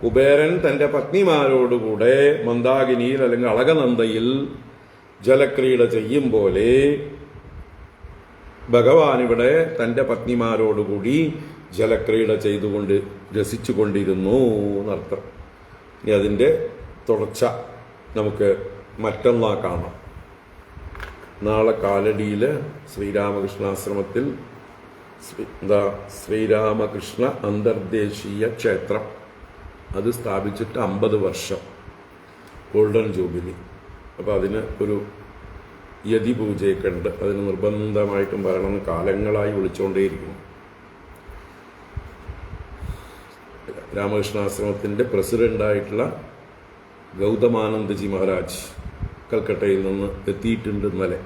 കുബേരൻ തന്റെ പത്നിമാരോടുകൂടെ മന്ദാകിനിയിൽ അല്ലെങ്കിൽ അളകനന്ദയിൽ ജലക്രീഡ ചെയ്യും പോലെ ഭഗവാൻ ഇവിടെ തന്റെ പത്നിമാരോടുകൂടി ജലക്രീഡ ചെയ്തുകൊണ്ട് രസിച്ചുകൊണ്ടിരുന്നു എന്നർത്ഥം. ഇനി അതിൻ്റെ തുടർച്ച നമുക്ക് മറ്റന്നാ കാണാം. നാളെ കാലടിയിൽ ശ്രീരാമകൃഷ്ണാശ്രമത്തിൽ ശ്രീരാമകൃഷ്ണ അന്തർദേശീയ ക്ഷേത്രം അത് സ്ഥാപിച്ചിട്ട് 50 വർഷം ഗോൾഡൻ ജൂബിലി. അപ്പോൾ അതിന് ഒരു യതി പൂജയൊക്കെ ഉണ്ട്. അതിന് നിർബന്ധമായിട്ടും വരണം, കാലങ്ങളായി വിളിച്ചുകൊണ്ടേയിരിക്കുന്നു. രാമകൃഷ്ണാശ്രമത്തിൻ്റെ പ്രസിഡൻ്റായിട്ടുള്ള ഗൗതമാനന്ദജി മഹാരാജ് കൽക്കട്ടയിൽ നിന്ന് എത്തിയിട്ടുണ്ട് ഇന്നലെ.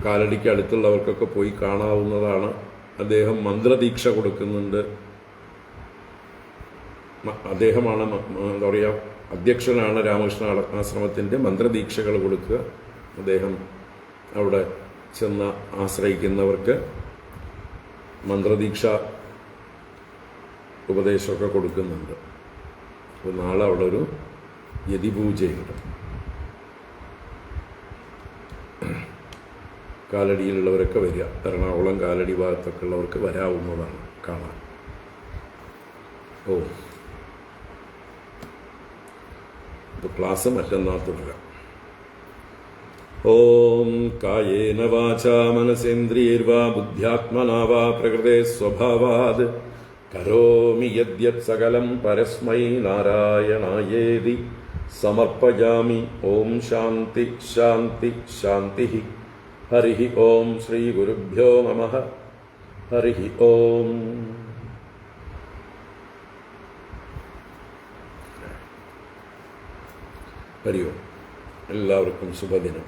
കാലടിക്ക് അടുത്തുള്ളവർക്കൊക്കെ പോയി കാണാവുന്നതാണ്. അദ്ദേഹം മന്ത്രദീക്ഷ കൊടുക്കുന്നുണ്ട്. അദ്ദേഹമാണ് എന്താ പറയുക, അധ്യക്ഷനാണ് രാമകൃഷ്ണ ആശ്രമത്തിൻ്റെ മന്ത്രദീക്ഷകൾ കൊടുക്കുക. അദ്ദേഹം അവിടെ ചെന്ന് ആശ്രയിക്കുന്നവർക്ക് മന്ത്രദീക്ഷ ഉപദേശമൊക്കെ കൊടുക്കുന്നുണ്ട്. അപ്പോൾ നാളെ അവിടെ ഒരു യതിപൂജയുണ്ട്. കാലടിയിലുള്ളവരൊക്കെ വരിക, എറണാകുളം കാലടി ഭാഗത്തൊക്കെ ഉള്ളവർക്ക് വരാവുന്നതാണ് കാണാൻ. ഇപ്പോൾ ക്ലാസ് മറ്റന്നാൾ തുടരാം. ഓം കായേന വാചാ മനസേന്ദ്രിയൈർവാ ബുദ്ധ്യാത്മനാ വാ പ്രകൃതേ സ്വഭാവാത് കരോമി യദ്യത് സകലം പരസ്മൈ നാരായണായേതി സമർപ്പയാമി. ഓം ശാന്തി ശാന്തി ശാന്തി. ഹരി ഓം ശ്രീ ഗുരുഭ്യോ നമഃ. ഹരി ഓം. ഹരി ഓം. എല്ലാവർക്കും ശുഭദിനം.